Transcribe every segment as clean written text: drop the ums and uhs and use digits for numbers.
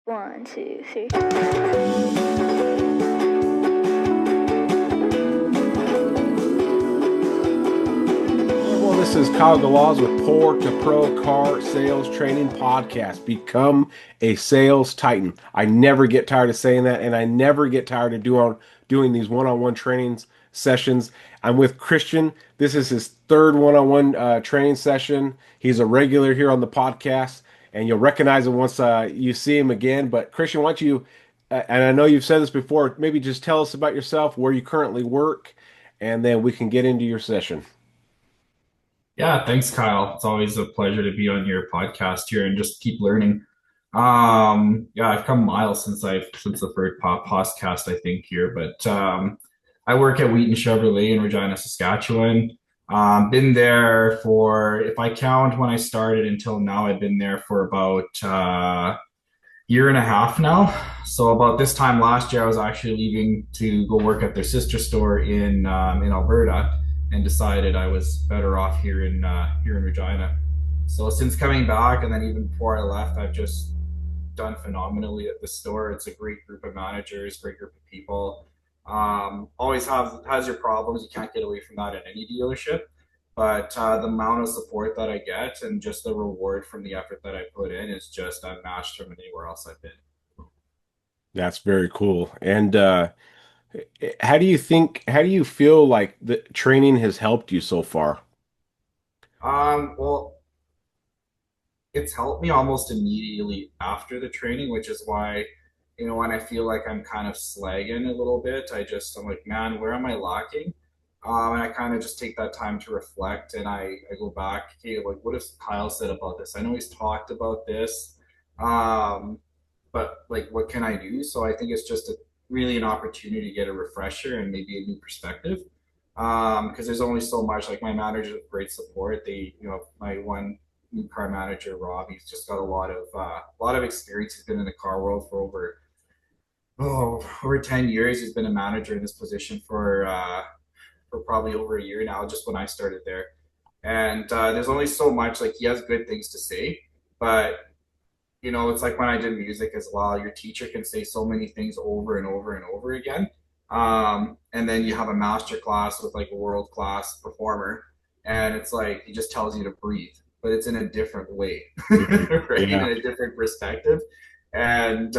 One, two, three. Well, this is Kyle Galaz with Poor2Pro Car Sales Training Podcast. Become a sales titan. I never get tired of saying that, and I never get tired of doing these one-on-one trainings sessions. I'm with Cristian. This is his third one-on-one training session. He's a regular here on the podcast, and you'll recognize him once you see him again. But Cristian, why don't you, and I know you've said this before, maybe just tell us about yourself, where you currently work, and then we can get into your session. Yeah, thanks, Kyle. It's always a pleasure to be on your podcast here and just keep learning. Yeah, I've come miles since the third podcast I think here, but I work at Wheaton Chevrolet in Regina, Saskatchewan. Been there for, if I count when I started until now, I've been there for about year and a half now. So about this time last year, I was actually leaving to go work at their sister store in Alberta, and decided I was better off here in Regina. So since coming back, and then even before I left, I've just done phenomenally at the store. It's a great group of managers, great group of people. Always has your problems. You can't get away from that at any dealership. But the amount of support that I get and just the reward from the effort that I put in is just unmatched from anywhere else I've been. That's very cool. And how do you feel like the training has helped you so far? Well, it's helped me almost immediately after the training, which is why, when I feel like I'm kind of slagging a little bit, I'm like, man, where am I lacking? And I kind of just take that time to reflect, and I go back, okay, like, what has Kyle said about this? I know he's talked about this, um, but like, what can I do? So I think it's just really an opportunity to get a refresher and maybe a new perspective. Because there's only so much. Like, my managers have great support. My one new car manager, Rob, he's just got a lot of experience. He's been in the car world for over 10 years. He's been a manager in this position for probably over a year now, just when I started there. And there's only so much. Like, he has good things to say, but it's like when I did music as well. Your teacher can say so many things over and over and over again. And then you have a master class with like a world class performer, and it's like he just tells you to breathe, but it's in a different way, Mhm. right? In Yeah. a different perspective. And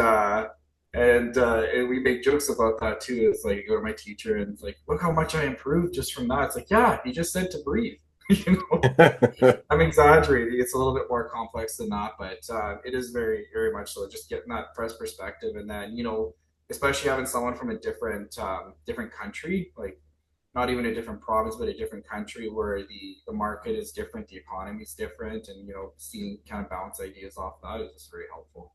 and we make jokes about that too. It's like I go to my teacher and it's like, look how much I improved just from that. It's like, yeah, he just said to breathe. I'm exaggerating. It's a little bit more complex than that, but it is very, very much so. Just getting that fresh perspective, and then especially having someone from a different country, like not even a different province, but a different country where the market is different, the economy is different, and seeing kind of bounce ideas off that is just very helpful.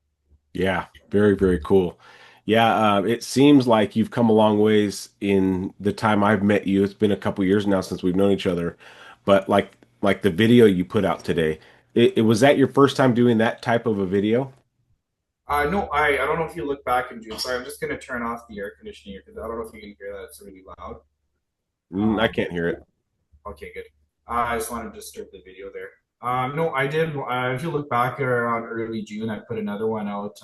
Yeah, very, very cool. Yeah, it seems like you've come a long ways in the time I've met you. It's been a couple years now since we've known each other, but like the video you put out today, it was that your first time doing that type of a video? No, I don't know if you look back in June. Sorry, I'm just gonna turn off the air conditioning here because I don't know if you can hear that. It's really loud. I Um, can't hear it. Okay, good. I just wanted to disturb the video there. No, I did. If you look back around early June, I put another one out.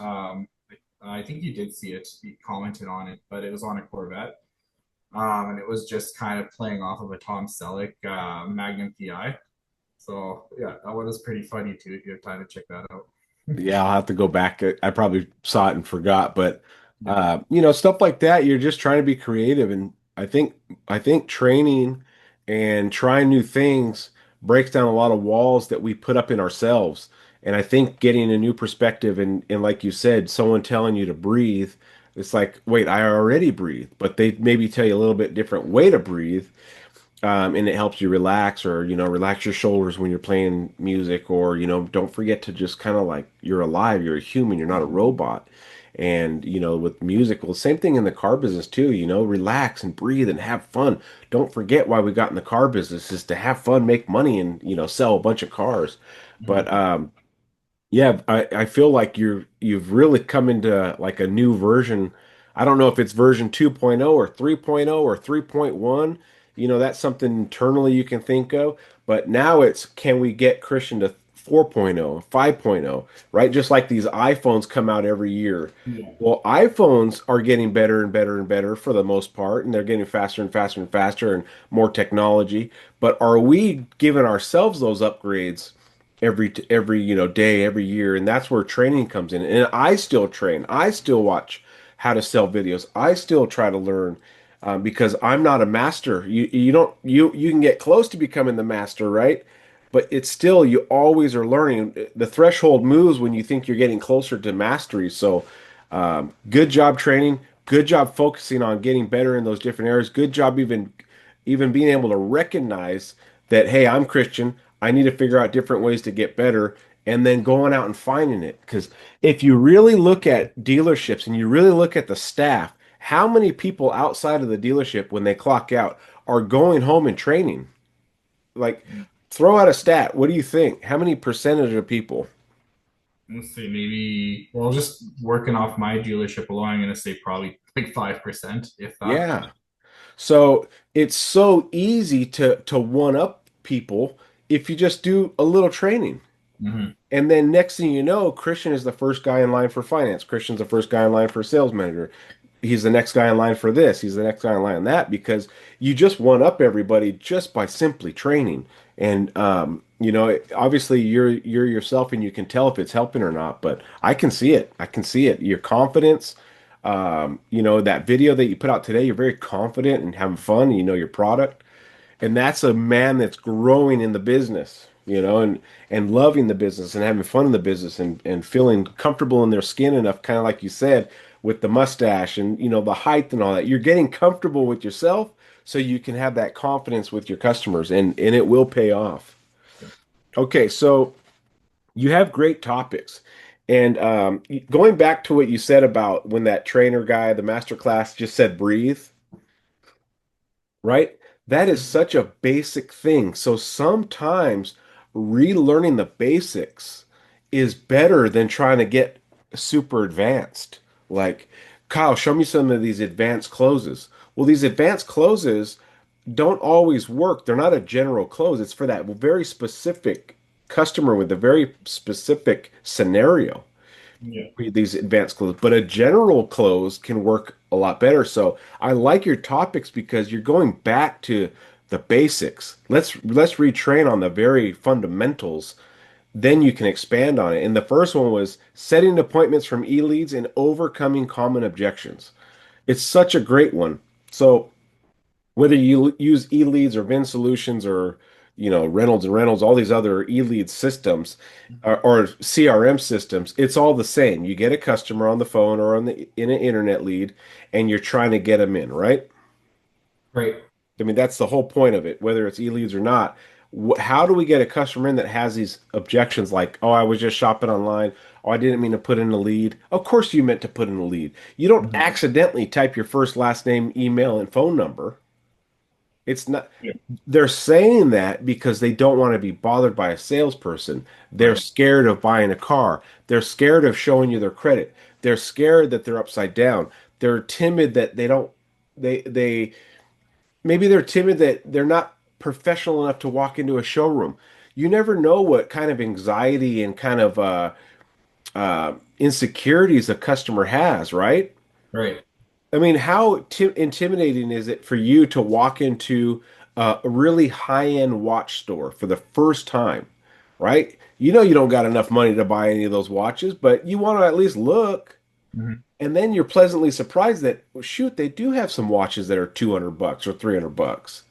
I think you did see it. You commented on it, but it was on a Corvette. And it was just kind of playing off of a Tom Selleck Magnum PI. So yeah, that one was pretty funny too. If you have time to check that out. Yeah, I'll have to go back. I probably saw it and forgot, but Yeah. stuff like that, you're just trying to be creative. And I think training and trying new things breaks down a lot of walls that we put up in ourselves. And I think getting a new perspective and like you said, someone telling you to breathe, it's like, wait, I already breathe, but they maybe tell you a little bit different way to breathe, and it helps you relax or relax your shoulders when you're playing music or don't forget to just kind of like you're alive, you're a human, you're not a robot. And with music, well, same thing in the car business too, relax and breathe and have fun. Don't forget why we got in the car business is to have fun, make money, and sell a bunch of cars. Mhm. But yeah, I feel like you've really come into like a new version. I don't know if it's version 2.0 or 3.0 or 3.1. That's something internally you can think of. But now it's, can we get Christian to 4.0, 5.0, right? Just like these iPhones come out every year. Yeah. Well, iPhones are getting better and better and better for the most part, and they're getting faster and faster and faster and more technology. But are we giving ourselves those upgrades every day, every year? And that's where training comes in. And I still train. I still watch how to sell videos. I still try to learn because I'm not a master. You don't you can get close to becoming the master, right? But it's still you always are learning. The threshold moves when you think you're getting closer to mastery. So, good job training. Good job focusing on getting better in those different areas. Good job even being able to recognize that, hey, I'm Christian. I need to figure out different ways to get better, and then going out and finding it. Because if you really look at dealerships and you really look at the staff, how many people outside of the dealership when they clock out are going home and training? Like, throw out a stat. What do you think? How many percentage of people? Let's see, maybe, well, just working off my dealership alone, I'm going to say probably like 5%, if that. Yeah. So it's so easy to one up people if you just do a little training. Hmm. And then next thing you know, Christian is the first guy in line for finance. Christian's the first guy in line for sales manager. He's the next guy in line for this. He's the next guy in line on that because you just one up everybody just by simply training. And obviously you're yourself and you can tell if it's helping or not. But I can see it. I can see it. Your confidence. That video that you put out today, you're very confident and having fun. And you know your product. And that's a man that's growing in the business, and loving the business and having fun in the business and feeling comfortable in their skin enough, kind of like you said, with the mustache and the height and all that. You're getting comfortable with yourself so you can have that confidence with your customers and it will pay off. Okay, so you have great topics. And going back to what you said about when that trainer guy, the master class, just said breathe, right? That is such a basic thing. So sometimes relearning the basics is better than trying to get super advanced. Like, Kyle, show me some of these advanced closes. Well, these advanced closes don't always work. They're not a general close. It's for that very specific customer with a very specific scenario, Yeah. these advanced clothes, but a general close can work a lot better. So I like your topics because you're going back to the basics. Let's retrain on the very fundamentals. Then you can expand on it. And the first one was setting appointments from e-leads and overcoming common objections. It's such a great one. So whether you use e-leads or VIN solutions or Reynolds and Reynolds, all these other e-lead systems or CRM systems, it's all the same. You get a customer on the phone or in an internet lead, and you're trying to get them in, right? Right. I mean, that's the whole point of it, whether it's e-leads or not. How do we get a customer in that has these objections like, oh, I was just shopping online. Oh, I didn't mean to put in a lead. Of course you meant to put in a lead. You don't Mhm. accidentally type your first, last name, email, and phone number. It's not, Yeah. they're saying that because they don't want to be bothered by a salesperson. They're Right. scared of buying a car. They're scared of showing you their credit. They're scared that they're upside down. They're timid that they don't, they, maybe they're timid that they're not professional enough to walk into a showroom. You never know what kind of anxiety and kind of insecurities a customer has, right? Right. I mean, how ti intimidating is it for you to walk into a really high-end watch store for the first time, right? You know you don't got enough money to buy any of those watches, but you want to at least look, Mhm. and then you're pleasantly surprised that, well, shoot, they do have some watches that are 200 bucks or 300 bucks.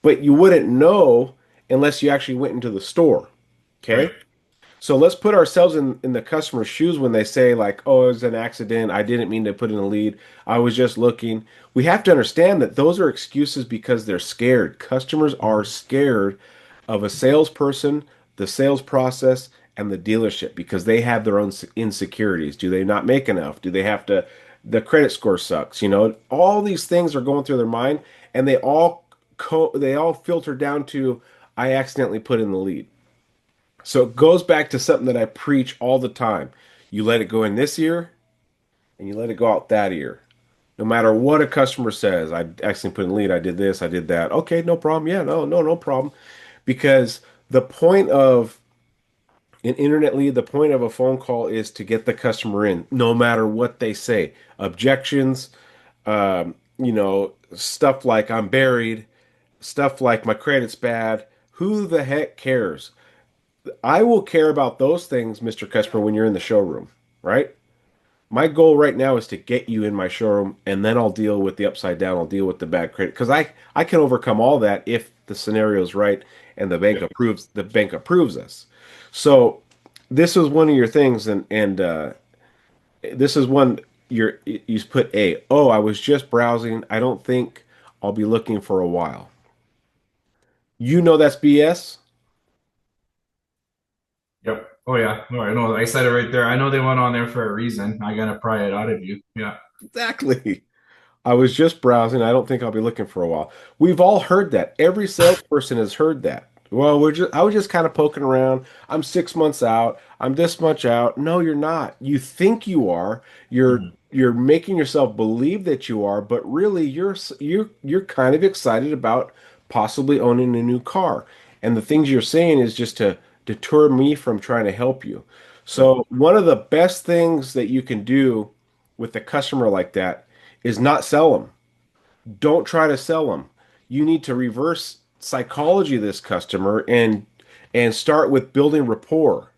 But you wouldn't know unless you actually went into the store, okay? Right. So let's put ourselves in the customer's shoes when they say like, "Oh, it was an accident. I didn't mean to put in a lead. I was just looking." We have to understand that those are excuses because they're scared. Customers are scared of a salesperson, the sales process, and the dealership because they have their own insecurities. Do they not make enough? Do they have to, the credit score sucks, all these things are going through their mind and they all filter down to I accidentally put in the lead. So it goes back to something that I preach all the time. You let it go in this ear and you let it go out that ear. No matter what a customer says, I accidentally put in lead, I did this, I did that. Okay, no problem. Yeah, no, no, no problem. Because the point of An internet lead, the point of a phone call is to get the customer in, no matter what they say. Objections, stuff like I'm buried, stuff like my credit's bad. Who the heck cares? I will care about those things, Mr. Customer, when you're in the showroom, right? My goal right now is to get you in my showroom, and then I'll deal with the upside down. I'll deal with the bad credit because I can overcome all that if the scenario is right and the bank approves us. So this is one of your things, and this is one you put a. Oh, I was just browsing. I don't think I'll be looking for a while. You know that's BS. Yep. Oh yeah. No, I know. I said it right there. I know they went on there for a reason. I gotta pry it out of you. Yeah. Exactly. I was just browsing. I don't think I'll be looking for a while. We've all heard that. Every salesperson has heard that. Well, I was just kind of poking around. I'm 6 months out. I'm this much out. No, you're not. You think you are. Mhm. You're making yourself believe that you are, but really you're kind of excited about possibly owning a new car. And the things you're saying is just to deter me from trying to help you. Yep. So, one of the best things that you can do with a customer like that is not sell them. Don't try to sell them. You need to reverse psychology of this customer and start with building rapport.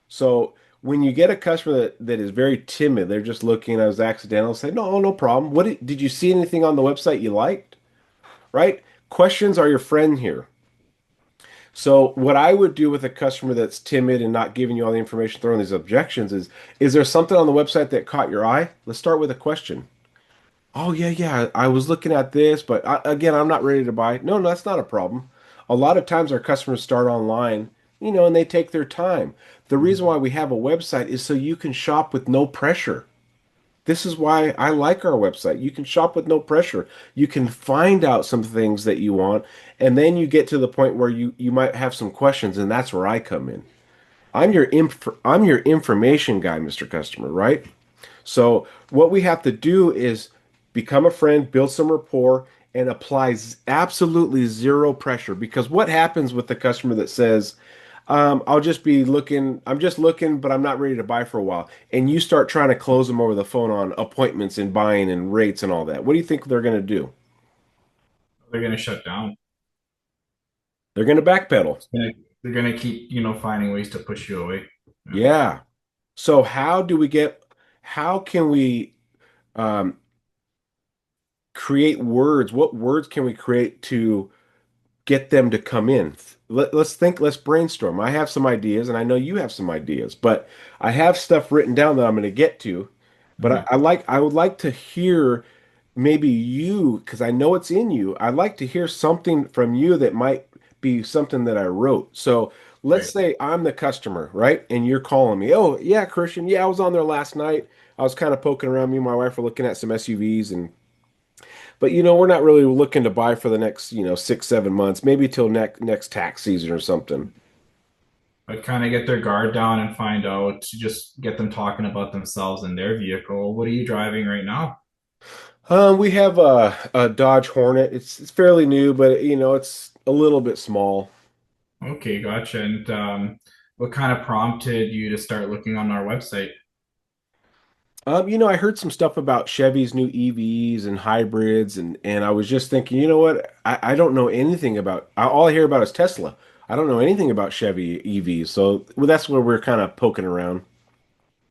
So when you get a customer that is very timid, they're just looking as accidental, say, no, no problem. Did you see anything on the website you liked? Right? Questions are your friend here. So what I would do with a customer that's timid and not giving you all the information, throwing these objections is there something on the website that caught your eye? Let's start with a question. Oh yeah, yeah. I was looking at this, but again, I'm not ready to buy. No, no, that's not a problem. A lot of times our customers start online, and they take their time. The reason Mhm. why we have a website is so you can shop with no pressure. This is why I like our website. You can shop with no pressure. You can find out some things that you want, and then you get to the point where you might have some questions, and that's where I come in. I'm your information guy, Mr. Customer, right? So what we have to do is become a friend, build some rapport, and apply absolutely zero pressure. Because what happens with the customer that says, I'll just be looking, I'm just looking, but I'm not ready to buy for a while. And you start trying to close them over the phone on appointments and buying and rates and all that. What do you think they're going to do? They're gonna shut down. They're going to backpedal. Gonna- They're gonna keep, finding ways to push you away. Yeah. Yeah. So how can we um, create words? What words can we create to get them to come in? Let's brainstorm. I have some ideas, and I know you have some ideas, but I have stuff written down that I'm going to get to. But Mhm. I would like to hear maybe you, because I know it's in you. I'd like to hear something from you that might be something that I wrote. So let's Right. say I'm the customer, right? And you're calling me. Oh, yeah, Christian. Yeah, I was on there last night. I was kind of poking around. Me and my wife were looking at some SUVs, and but we're not really looking to buy for the next, 6, 7 months, maybe till next tax season or something. But kind of get their guard down and find out, just get them talking about themselves and their vehicle. What are you driving right now? We have a Dodge Hornet. It's fairly new, but it's a little bit small. Okay, gotcha. And what kind of prompted you to start looking on our website? I heard some stuff about Chevy's new EVs and hybrids, and I was just thinking, you know what? I don't know anything about. All I hear about is Tesla. I don't know anything about Chevy EVs, so well, that's where we're kind of poking around.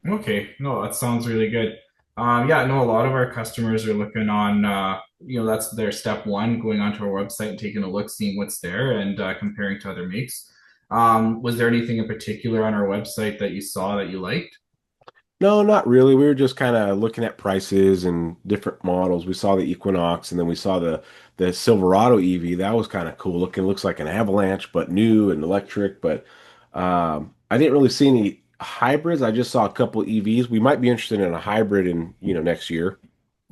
Okay, no, that sounds really good. Yeah, no, a lot of our customers are looking on, that's their step one, going onto our website and taking a look, seeing what's there and comparing to other makes. Was there anything in particular on our website that you saw that you liked? No, not really. We were just kind of looking at prices and different models. We saw the Equinox, and then we saw the Silverado EV. That was kind of cool looking. Looks like an Avalanche, but new and electric. But I didn't really see any hybrids. I just saw a couple EVs. We might be interested in a hybrid in next year.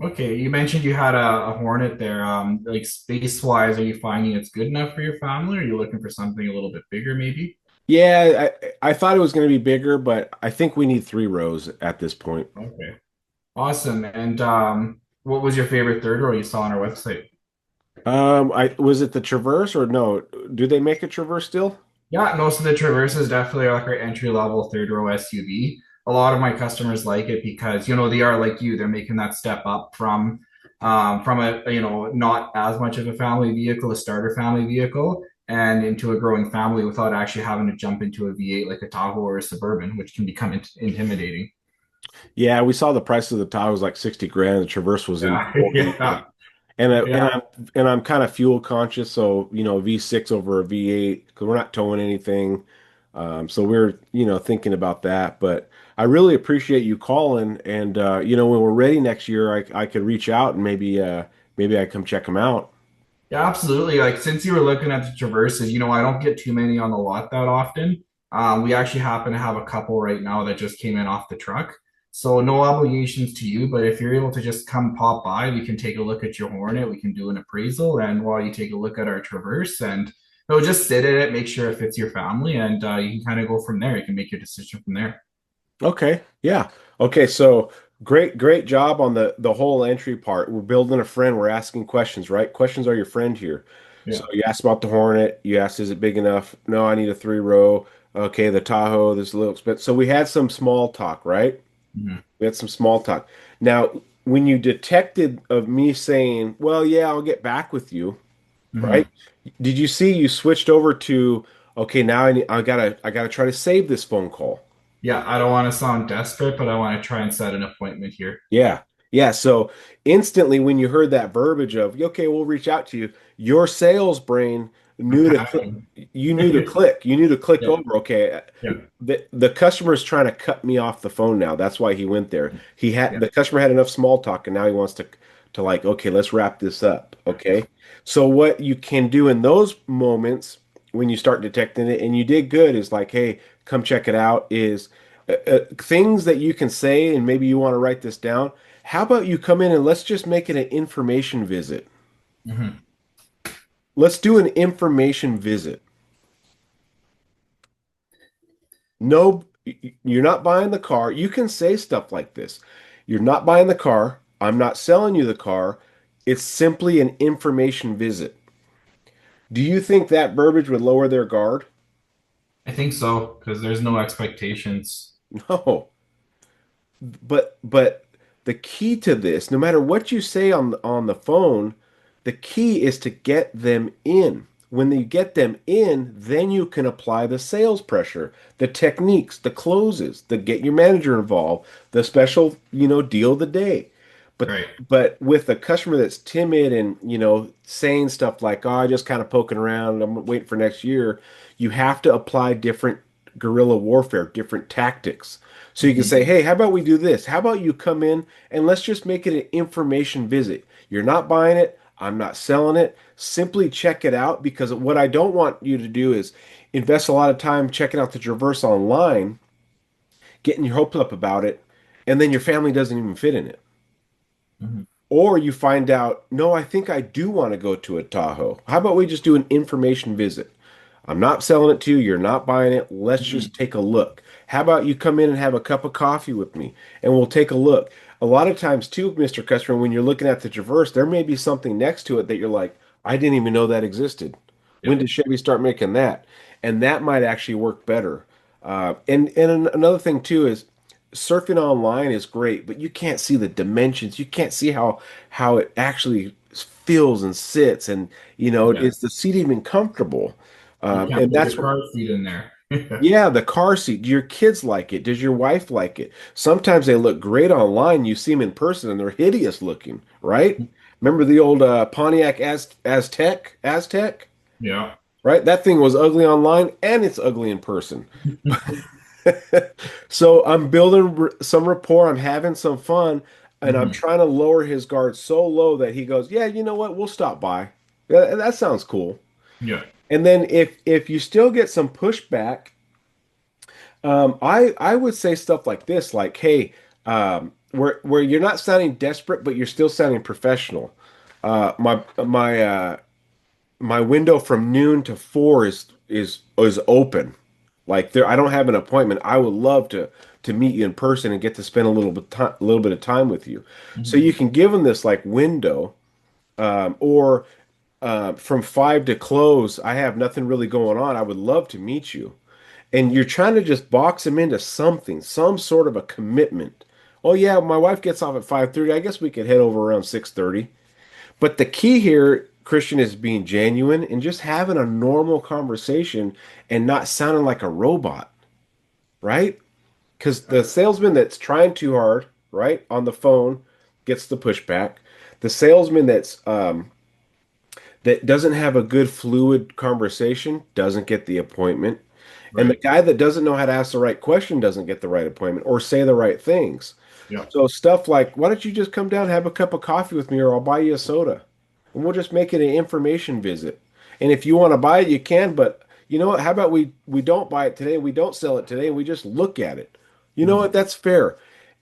Okay, you mentioned you had a Hornet there. Like space wise, are you finding it's good enough for your family, or are you looking for something a little bit bigger, maybe? Yeah, I thought it was going to be bigger, but I think we need 3 rows at this point. Okay, awesome. And what was your favorite third row you saw on our website? I was it the Traverse or no? Do they make a Traverse still? Yeah, most of the Traverses definitely are like our entry level third row SUV. A lot of my customers like it because they are like you. They're making that step up from a not as much of a family vehicle, a starter family vehicle, and into a growing family without actually having to jump into a V8 like a Tahoe or a Suburban, which can become intimidating. Yeah, we saw the price of the Tahoe was like 60 grand. The Traverse was in the Yeah, 40s. yeah, And yeah. I'm kind of fuel conscious, so V6 over a V8 because we're not towing anything. So we're thinking about that. But I really appreciate you calling, and when we're ready next year, I could reach out and maybe I come check them out. Yeah, absolutely. Like since you were looking at the Traverses, I don't get too many on the lot that often. We actually happen to have a couple right now that just came in off the truck. So no obligations to you, but if you're able to just come pop by, we can take a look at your Hornet. We can do an appraisal, and while you take a look at our Traverse, and just sit in it, make sure it fits your family, and you can kind of go from there. You can make your decision from there. Okay. Yeah. Okay. So great job on the whole entry part. We're building a friend. We're asking questions, right? Questions are your friend here. So Yeah. you asked about the Hornet. You asked, is it big enough? No, I need a three row. Okay, the Tahoe, this is a little expensive. So we had some small talk, right? Mhm. We had some small talk. Now, when you detected of me saying, well, yeah, I'll get back with you, right? Mhm. Did you see you switched over to, okay, now I gotta try to save this phone call. Yeah, I don't want to sound desperate, but I want to try and set an appointment here. Yeah. Yeah. So instantly when you heard that verbiage of, okay, we'll reach out to you, your sales brain I'm knew to click, packing. you knew to click. You knew to click Yeah, over. Okay. yeah, The customer is trying to cut me off the phone now. That's why he went there. yeah. The customer had enough small talk and now he wants to like, okay, let's wrap this up. Okay. So what you can do in those moments when you start detecting it and you did good is like, hey, come check it out is things that you can say, and maybe you want to write this down. How about you come in and let's just make it an information visit? Mhm. Let's do an information visit. No, you're not buying the car. You can say stuff like this. You're not buying the car. I'm not selling you the car. It's simply an information visit. Do you think that verbiage would lower their guard? I think so because there's no expectations. No. But the key to this, no matter what you say on the phone, the key is to get them in. When you get them in, then you can apply the sales pressure, the techniques, the closes, the get your manager involved, the special, deal of the day. But Right. but with a customer that's timid and, saying stuff like, "Oh, I just kind of poking around, I'm waiting for next year," you have to apply different guerrilla warfare, different tactics. So you can say, Mhm. hey, how about we do this? How about you come in and let's just make it an information visit? You're not buying it. I'm not selling it. Simply check it out because what I don't want you to do is invest a lot of time checking out the Traverse online, getting your hopes up about it, and then your family doesn't even fit in it. Mhm. Or you find out, no, I think I do want to go to a Tahoe. How about we just do an information visit? I'm not selling it to you. You're not buying it. Let's just Mhm. take a look. How about you come in and have a cup of coffee with me and we'll take a look. A lot of times, too, Mr. Customer, when you're looking at the Traverse, there may be something next to it that you're like, I didn't even know that existed. When Yep. did Chevy start making that? And that might actually work better. And another thing, too, is surfing online is great, but you can't see the dimensions. You can't see how it actually feels and sits, and Yeah. is the seat even comfortable? You can't And put that's your what, car seat in there. yeah, the car seat. Do your kids like it? Does your wife like it? Sometimes they look great online. You see them in person and they're hideous looking, right? Remember the old Pontiac Aztec, Yeah. right? That thing was ugly online and it's ugly in person. So I'm building some rapport. I'm having some fun, and I'm Mhm. trying to lower his guard so low that he goes, "Yeah, you know what? We'll stop by. That sounds cool." Yeah. And then if you still get some pushback, I would say stuff like this, like, "Hey, where you're not sounding desperate, but you're still sounding professional. My window from noon to 4 is open. Like there, I don't have an appointment. I would love to meet you in person and get to spend a little bit of time with you. So Mhm. you can give them this like window, or from 5 to close, I have nothing really going on. I would love to meet you. And you're trying to just box them into something, some sort of a commitment. Oh yeah, my wife gets off at 5:30. I guess we could head over around 6:30. But the key here, Christian, is being genuine and just having a normal conversation and not sounding like a robot, right? Because the salesman that's trying too hard, right, on the phone gets the pushback. The salesman that doesn't have a good fluid conversation doesn't get the appointment. And the Right. guy that doesn't know how to ask the right question doesn't get the right appointment or say the right things. Yeah. So stuff like, why don't you just come down and have a cup of coffee with me or I'll buy you a soda. And we'll just make it an information visit. And if you want to buy it, you can, but you know what? How about we don't buy it today, we don't sell it today, we just look at it. You know what? Mhm. That's fair.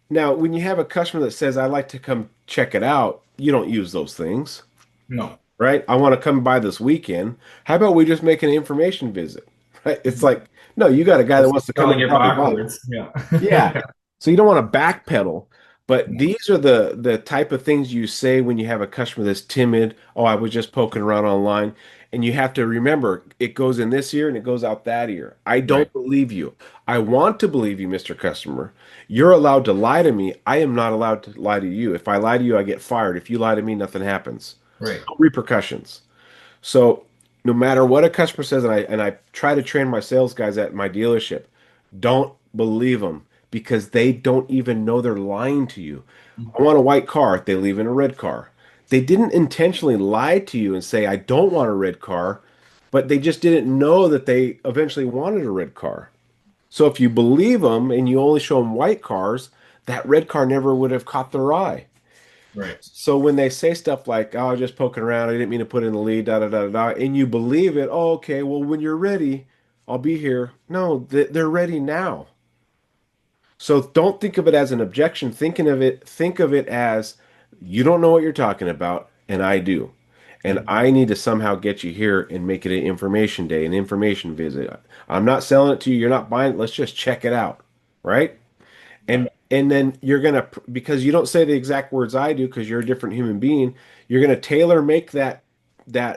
Now, when you have a customer that says, I'd like to come check it out, you don't use those things, No. right? I want to come by this weekend. How about we just make an information visit, right? It's Mhm. like, no, you got a guy that Just wants to come in spelling and it probably buy it. backwards. Yeah. Yeah. Yeah. So you don't want to backpedal, but No. these are the type of things you say when you have a customer that's timid. Oh, I was just poking around online. And you have to remember it goes in this ear and it goes out that ear. I Right. don't believe you. I want to believe you, Mr. Customer. You're allowed to lie to me. I am not allowed to lie to you. If I lie to you, I get fired. If you lie to me, nothing happens. Right. No repercussions. So no matter what a customer says, and I try to train my sales guys at my dealership, don't believe them because they don't even know they're lying to you. I want a white car. They leave in a red car. They didn't intentionally lie to you and say, I don't want a red car, but they just didn't know that they eventually wanted a red car. So if you believe them and you only show them white cars, that red car never would have caught their eye. Right. So when they say stuff like, "Oh, I was just poking around. I didn't mean to put in the lead, da da da da," and you believe it, oh, okay, well, when you're ready, I'll be here. No, they're ready now. So don't think of it as an objection. Think of it as you don't know what you're talking about, and I do. And Mhm. I need to somehow get you here and make it an information day, an information visit. I'm not selling it to you. You're not buying it. Let's just check it out. Right? Yeah. And then you're gonna because you don't say the exact words I do because you're a different human being, you're gonna tailor make that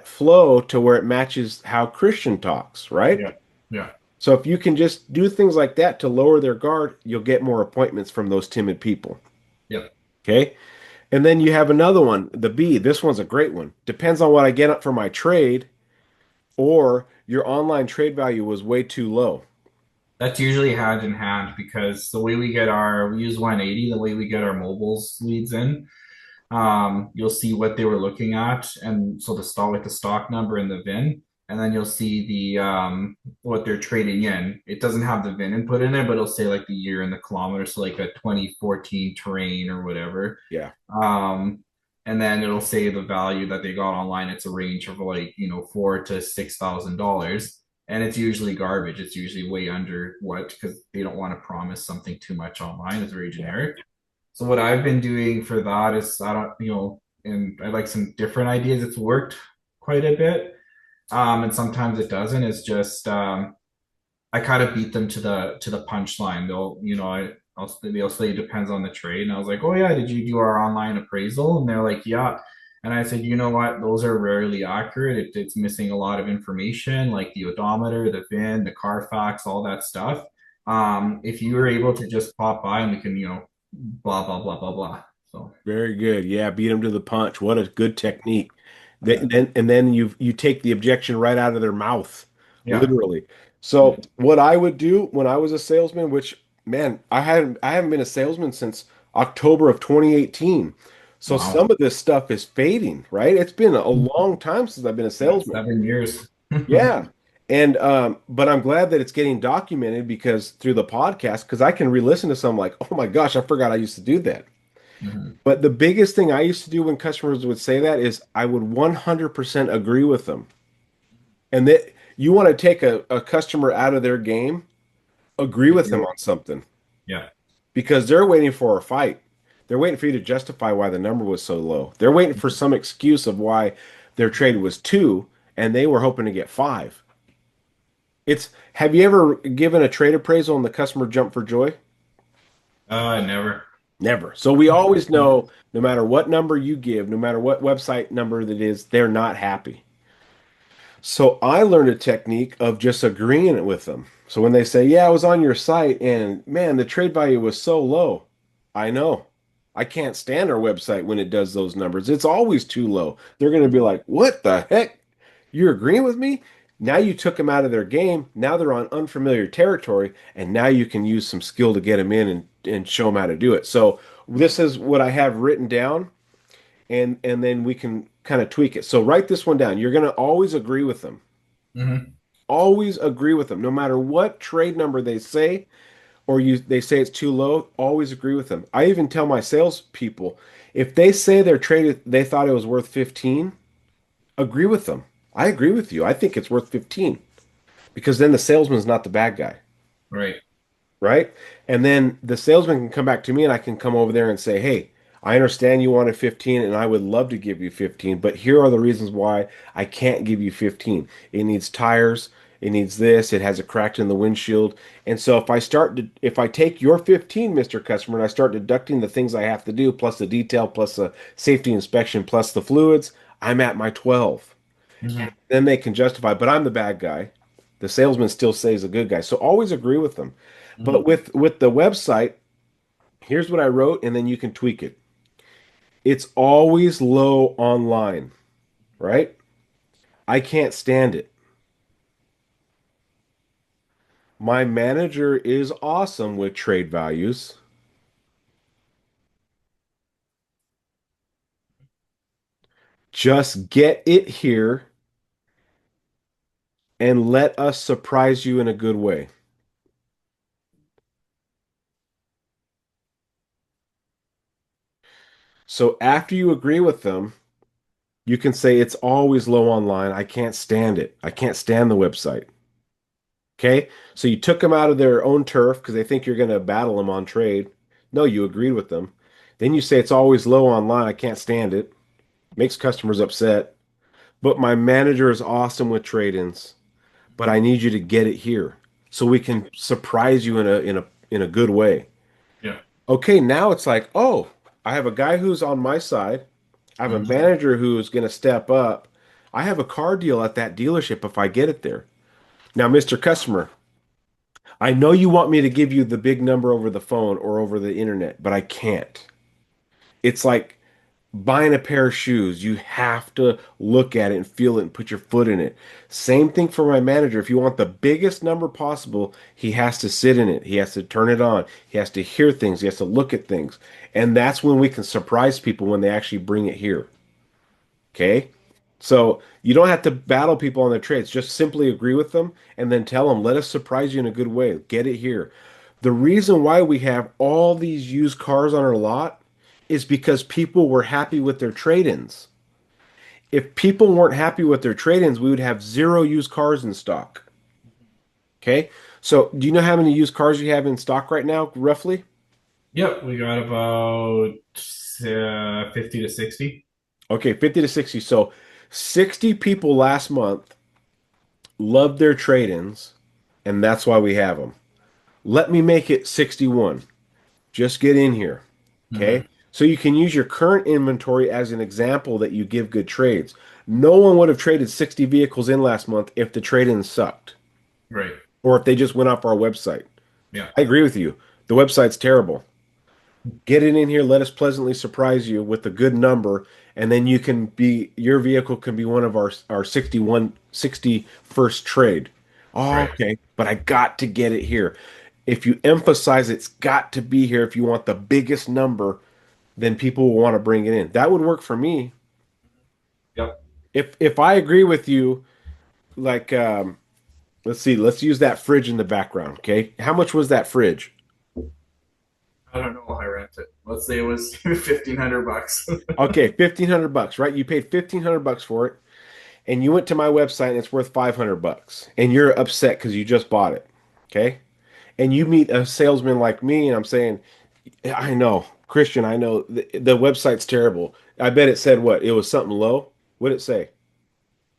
flow to where it matches how Christian talks, right? Yeah. Yeah. So if you can just do things like that to lower their guard, you'll get more appointments from those timid people. Yeah. Okay. And then you have another one, the B. This one's a great one. Depends on what I get up for my trade, or your online trade value was way too low. That's usually hand in hand because the way we use 180, the way we get our mobiles leads in, you'll see what they were looking at, and so the stock with the stock number and the VIN, and then you'll see the what they're trading in. It doesn't have the VIN input in it, but it'll say like the year and the kilometers, so like a 2014 terrain or whatever. Yeah. Um, and then it'll say the value that they got online. It's a range of like, $4,000 to $6,000. And it's usually garbage. It's usually way under what, because they don't want to promise something too much online. It's very Yeah. generic. So what I've been doing for that is I don't, and I like some different ideas. It's worked quite a bit. And sometimes it doesn't. It's just I kind of beat them to the punchline. They'll say it depends on the trade, and I was like, oh yeah, did you do our online appraisal? And they're like, yeah. And I said, you know what? Those are rarely accurate. It's missing a lot of information, like the odometer, the VIN, the Carfax, all that stuff. If you were able to just pop by and we can, blah blah blah blah blah. So Very good. Yeah, beat them to the punch. What a good technique. yeah, Then you take the objection right out of their mouth, yeah, literally. So what I would do when I was a salesman, which man, I haven't been a salesman since October of 2018. So wow, some of this stuff is fading, right? It's been a long time since I've been a yeah, salesman. 7 years. Yeah. And but I'm glad that it's getting documented because through the podcast, because I can re-listen to some like, oh my gosh, I forgot I used to do that. Mhm. But the biggest thing I used to do when customers would say that is I would 100% agree with them. And that you want to take a customer out of their game, agree with them on something Yeah, because they're waiting for a fight. They're waiting for you to justify why the number was so low. They're waiting for some excuse of why their trade was two and they were hoping to get five. It's have you ever given a trade appraisal and the customer jumped for joy? never. Never. So we always know no matter what number you give, no matter what website number that is, they're not happy. So I learned a technique of just agreeing with them. So when they say, "Yeah, I was on your site and man, the trade value was so low." I know. I can't stand our website when it does those numbers. It's always too low. They're going to be like, "What the heck? You're agreeing with me?" Now you took them out of their game. Now they're on unfamiliar territory, and now you can use some skill to get them in and show them how to do it. So this is what I have written down, and then we can kind of tweak it. So write this one down. You're going to always agree with them. Hmm. Always agree with them. No matter what trade number they say or they say it's too low, always agree with them. I even tell my salespeople, if they say their trade they thought it was worth 15, agree with them. I agree with you. I think it's worth 15 because then the salesman's not the bad guy, Right. right? And then the salesman can come back to me and I can come over there and say, "Hey, I understand you wanted 15 and I would love to give you 15, but here are the reasons why I can't give you 15. It needs tires, it needs this, it has a crack in the windshield." And so if I take your 15, Mr. Customer, and I start deducting the things I have to do, plus the detail, plus the safety inspection, plus the fluids, I'm at my 12. Hmm. Then they can justify, but I'm the bad guy. The salesman still says a good guy. So always agree with them. But Hmm. with the website, here's what I wrote, and then you can tweak it. It's always low online, right? I can't stand it. My manager is awesome with trade values. Just get it here and let us surprise you in a good way. So after you agree with them, you can say it's always low online. I can't stand it. I can't stand the website. Okay. So you took them out of their own turf because they think you're going to battle them on trade. No, you agreed with them. Then you say it's always low online. I can't stand it. Makes customers upset. But my manager is awesome with trade-ins. But I need you to get it here so we can surprise you in a good way. Yeah. Okay, now it's like, oh, I have a guy who's on my side. I have a Hmm. manager who's going to step up. I have a car deal at that dealership if I get it there. Now, Mr. Customer, I know you want me to give you the big number over the phone or over the internet, but I can't. It's like buying a pair of shoes. You have to look at it and feel it and put your foot in it. Same thing for my manager. If you want the biggest number possible, he has to sit in it. He has to turn it on. He has to hear things. He has to look at things. And that's when we can surprise people when they actually bring it here. Okay? So you don't have to battle people on their trades. Just simply agree with them and then tell them, let us surprise you in a good way. Get it here. The reason why we have all these used cars on our lot is because people were happy with their trade-ins. If people weren't happy with their trade-ins, we would have zero used cars in stock. Okay? So do you know how many used cars you have in stock right now, roughly? Yep. We got about 50 to 60. Okay, 50 to 60. So 60 people last month loved their trade-ins, and that's why we have them. Let me make it 61. Just get in here. Okay. Hmm. So you can use your current inventory as an example that you give good trades. No one would have traded 60 vehicles in last month if the trade-in sucked Right. or if they just went off our website. Yeah. I agree with you. The website's terrible. Get it in here. Let us pleasantly surprise you with a good number, and then your vehicle can be one of our 60 first trade. Oh, Right. okay. But I got to get it here. If you emphasize it's got to be here, if you want the biggest number, then people will want to bring it in. That would work for me. Yep. If I agree with you, like let's see, let's use that fridge in the background, okay? How much was that fridge? I don't know. I rent it. Let's say it was 1,500 bucks. Okay, 1,500 bucks, right? You paid 1,500 bucks for it, and you went to my website and it's worth 500 bucks, and you're upset because you just bought it, okay? And you meet a salesman like me, and I'm saying, "Yeah, I know, Christian, I know the website's terrible. I bet it said what? It was something low. What did it say?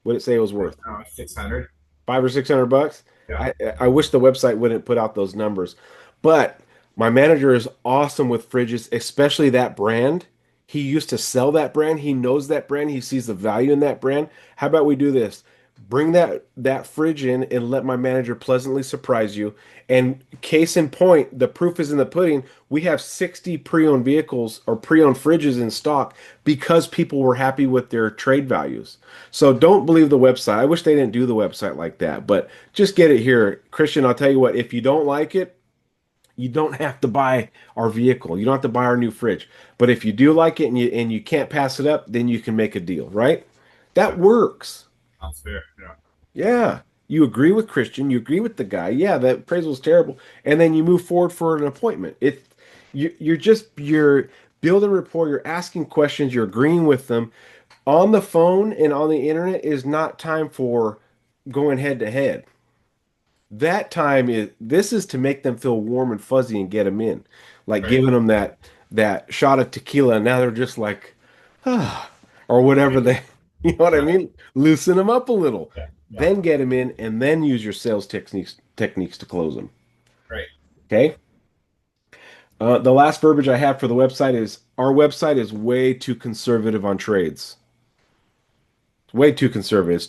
What did it say it was worth? 600. 500 or 600 bucks. Yeah. I wish the website wouldn't put out those numbers. But my manager is awesome with fridges, especially that brand. He used to sell that brand. He knows that brand. He sees the value in that brand. How about we do this? Bring that fridge in and let my manager pleasantly surprise you. And case in point, the proof is in the pudding. We have 60 pre-owned vehicles or pre-owned fridges in stock because people were happy with their trade values. So don't believe the website. I wish they didn't do the website like that, but just get it here. Christian, I'll tell you what, if you don't like it, you don't have to buy our vehicle. You don't have to buy our new fridge. But if you do like it and you can't pass it up, then you can make a deal, right? Yeah, That works. that's fair. Yeah. Yeah. You agree with Christian, you agree with the guy. Yeah, that appraisal is terrible. And then you move forward for an appointment. You're building rapport, you're asking questions, you're agreeing with them. On the phone and on the internet is not time for going head to head. That time is this is to make them feel warm and fuzzy and get them in. Like Right. giving them that shot of tequila and now they're just like ah, or whatever Right. they you know what I Yeah. mean? Loosen them up a little. Yeah. Yeah. Then get them in and then use your sales techniques to close them. Right. Okay? The last verbiage I have for the website is our website is way too conservative on trades. Way too conservative.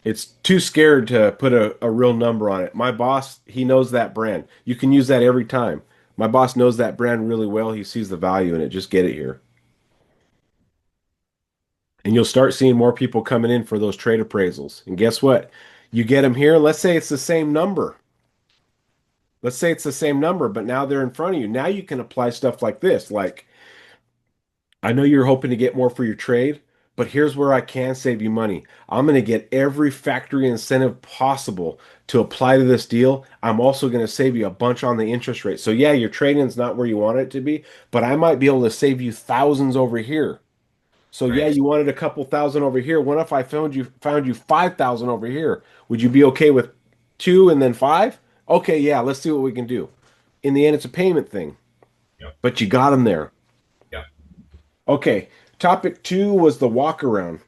It's too scared to put a real number on it. My boss, he knows that brand. You can use that every time. My boss knows that brand really well. He sees the value in it. Just get it here. And you'll start seeing more people coming in for those trade appraisals. And guess what? You get them here. Let's say it's the same number. Let's say it's the same number, but now they're in front of you. Now you can apply stuff like this. Like, I know you're hoping to get more for your trade, but here's where I can save you money. I'm going to get every factory incentive possible to apply to this deal. I'm also going to save you a bunch on the interest rate. So yeah, your trade-in's not where you want it to be, but I might be able to save you thousands over here. So yeah, Right. you wanted a couple thousand over here. What if I found you 5,000 over here? Would you be okay with two and then five? Okay, yeah, let's see what we can do. In the end, it's a payment thing, Yep. but you got them there. Yep. Okay, topic two was the walk around.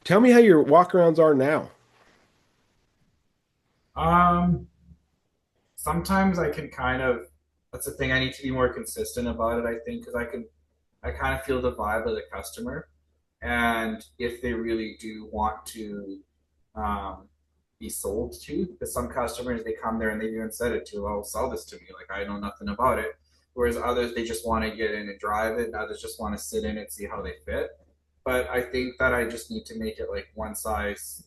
Tell me how your walk arounds are now. Um, Sometimes I can kind of, that's the thing. I need to be more consistent about it, I think, because I kind of feel the vibe of the customer. And if they really do want to um, be sold to, because some customers, they come there and they even said it to, oh, sell this to me. Like, I know nothing about it. Whereas others, they just want to get in and drive it. And others just want to sit in it, see how they fit. But I think that I just need to make it like one size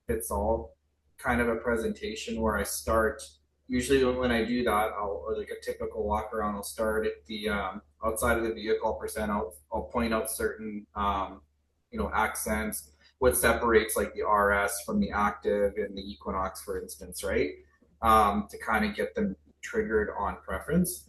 fits all kind of a presentation where I start. Usually, when I do that, or like a typical walk around, I'll start at the outside of the vehicle. I'll point out certain accents, what separates like the RS from the Active and the Equinox, for instance, right? To kind of get them triggered on preference,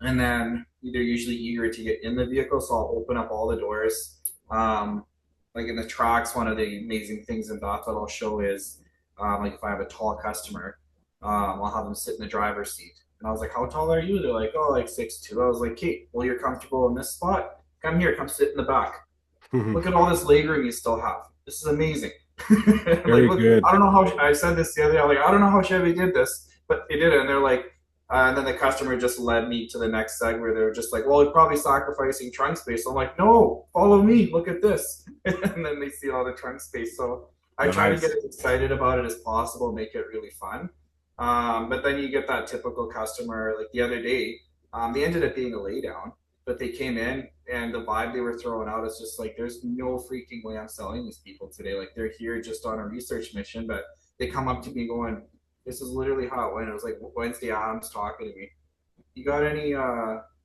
and then they're usually eager to get in the vehicle, so I'll open up all the doors. Like in the tracks, one of the amazing things in that I'll show is like if I have a tall customer, I'll have them sit in the driver's seat. And I was like, "How tall are you?" They're like, "Oh, like 6'2". I was like, "Kate, well, you're comfortable in this spot. Come here, come sit in the back. Look at all this leg room you still have. This is amazing." Like, Very look, good. I don't know how I said this the other day. I'm like, I don't know how Chevy did this, but they did it. And they're like, and then the customer just led me to the next seg where they were just like, well, you're probably sacrificing trunk space. So I'm like, no, follow me. Look at this. And then they see all the trunk space. So I try to get Nice. as excited about it as possible, make it really fun. But then you get that typical customer. Like the other day, they ended up being a laydown, but they came in and the vibe they were throwing out is just like, there's no freaking way I'm selling these people today. Like they're here just on a research mission, but they come up to me going, this is literally how it went. It was like Wednesday Adams talking to me. You got any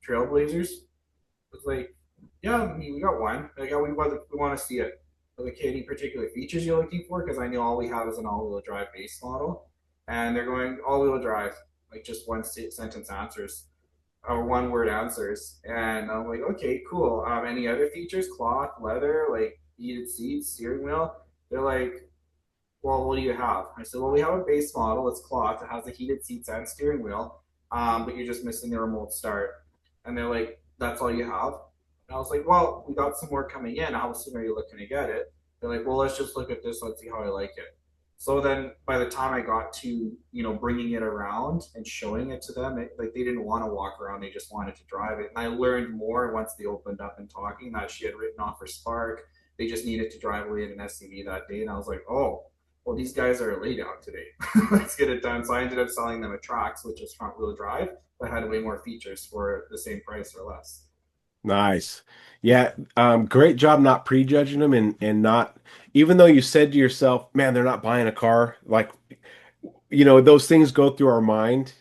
Trailblazers? I was like, yeah, I mean, we got one. Like, yeah, we want to see it. I was like, any particular features you're looking for? Because I know all we have is an all-wheel drive base model, and they're going all-wheel drive, like just one sentence answers or one word answers. And I'm like, okay, cool. Any other features? Cloth, leather, like heated seats, steering wheel. They're like, well, what do you have? I said, well, we have a base model. It's cloth. It has the heated seats and steering wheel, but you're just missing the remote start. And they're like, that's all you have? And I was like, well, we got some more coming in. How soon are you looking to get it? They're like, well, let's just look at this. Let's see how I like it. So then by the time I got to, bringing it around and showing it to them, like they didn't want to walk around. They just wanted to drive it. And I learned more once they opened up and talking that she had written off her Spark. they just needed to drive away in an SUV that day. And I was like, oh, well, these guys are laid out today. Let's get it done. So I ended up selling them a Trax, which is front wheel drive, but had way more features for the same price or less. Nice. Yeah, great job not prejudging them and not even though you said to yourself, man, they're not buying a car, like those things go through our mind,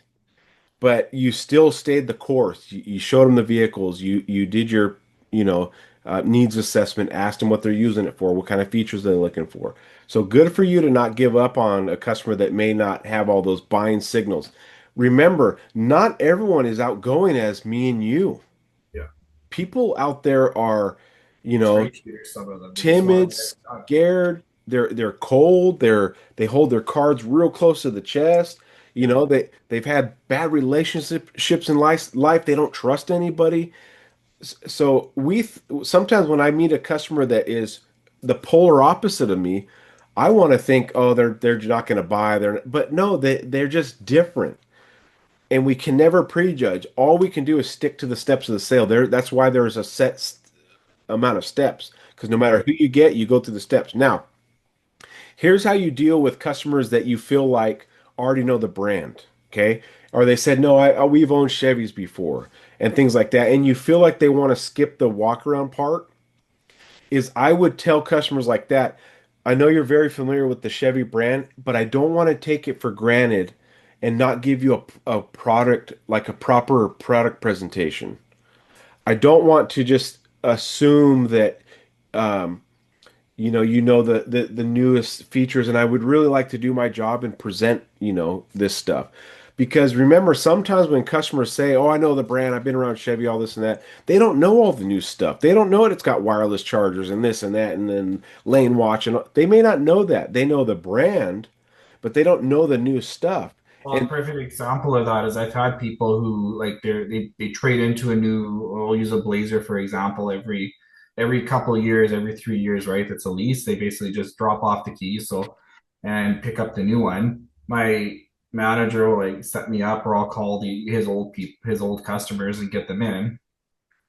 but you still stayed the course. You showed them the vehicles. You did your, you know, needs assessment, asked them what they're using it for, what kind of features they're looking for. So good for you to not give up on a customer that may not have all those buying signals. Remember, not everyone is outgoing as me and you. Yeah. People out there are, you know, Straight shooters, some of them. They just want timid, to get it done. scared. They're cold. They hold their cards real close to the chest. Yeah. They've had bad relationships in life. They don't trust anybody. So sometimes when I meet a customer that is the polar opposite of me, I want to think, oh, they're not going to buy. But no, they're just different. And we can never prejudge. All we can do is stick to the steps of the sale. That's why there's a set amount of steps. Because no matter Right. who you get, you go through the steps. Now, here's how you deal with customers that you feel like already know the brand, okay? Or they said, no, we've owned Chevys before and things like that. And you feel like they want to skip the walk around part is I would tell customers like that, I know you're very familiar with the Chevy brand, but I don't want to take it for granted and not give you a product like a proper product presentation. I don't want to just assume that um, the newest features, and I would really like to do my job and present this stuff because remember sometimes when customers say, oh, I know the brand, I've been around Chevy, all this and that, they don't know all the new stuff. They don't know it's got wireless chargers and this and that and then lane watch, and they may not know that. They know the brand, but they don't know the new stuff. Well, a And perfect example of that is I've had people who like they trade into a new, or we'll use a Blazer for example, every couple of years, every 3 years, right? It's a lease. They basically just drop off the keys and pick up the new one. My manager will like set me up, or I'll call his old customers and get them in.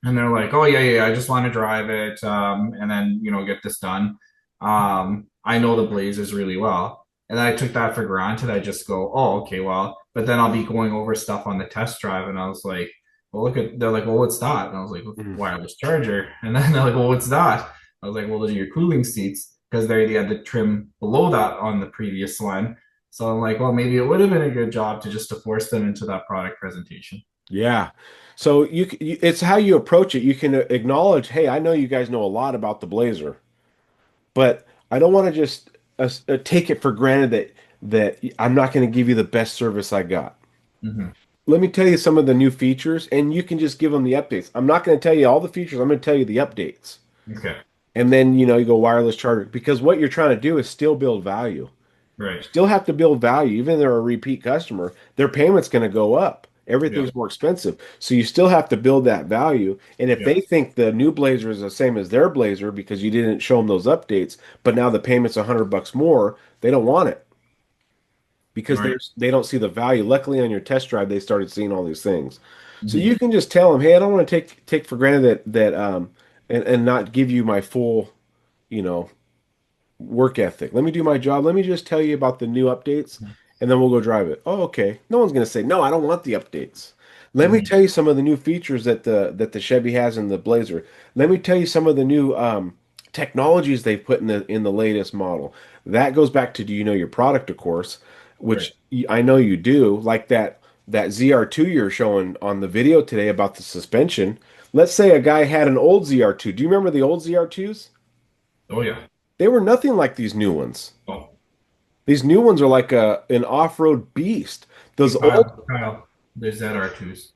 And they're like, "Oh yeah, I just want to drive it, and then get this done." I know the Blazers really well, and I took that for granted. I just go, "Oh, okay, well," but then I'll be going over stuff on the test drive, and I was like, "Well, look at." They're like, "Well, what's that?" And I was like, mm, "Wireless charger." And then they're like, "Well, what's that?" I was like, "Well, those are your cooling seats," because they had the trim below that on the previous one. So I'm like, well, maybe it would have been a good job to force them into that product presentation. yeah. So it's how you approach it. You can acknowledge, hey, I know you guys know a lot about the Blazer. But I don't want to just take it for granted that I'm not going to give you the best service I got. Hmm. Let me tell you some of the new features, and you can just give them the updates. I'm not going to tell you all the features. I'm going to tell you the updates. Okay. And then, you go wireless charger because what you're trying to do is still build value. Right. Still have to build value. Even if they're a repeat customer, their payment's going to go up. Yeah. Everything's more expensive. So you still have to build that value. And if Yeah. they think the new Blazer is the same as their Blazer because you didn't show them those updates, but now the payment's $100 more, they don't want it because Right. they don't see the value. Luckily, on your test drive, they started seeing all these things. So Hmm. you can just tell them, hey, I don't want to take for granted that and not give you my full, you know, work ethic. Let me do my job. Let me just tell you about the new updates and then we'll go drive it. Oh, okay. No one's going to say, "No, I don't want the updates." Let me Hmm. tell you some of the new features that the Chevy has in the Blazer. Let me tell you some of the new technologies they've put in the latest model. That goes back to do you know your product, of course, Right. which I know you do, like that ZR2 you're showing on the video today about the suspension. Let's say a guy had an old ZR2. Do you remember the old ZR2s? Oh yeah. They were nothing like these new ones. Oh, These new ones are like an off-road beast. Those hey, old Kyle, there's ZR2s.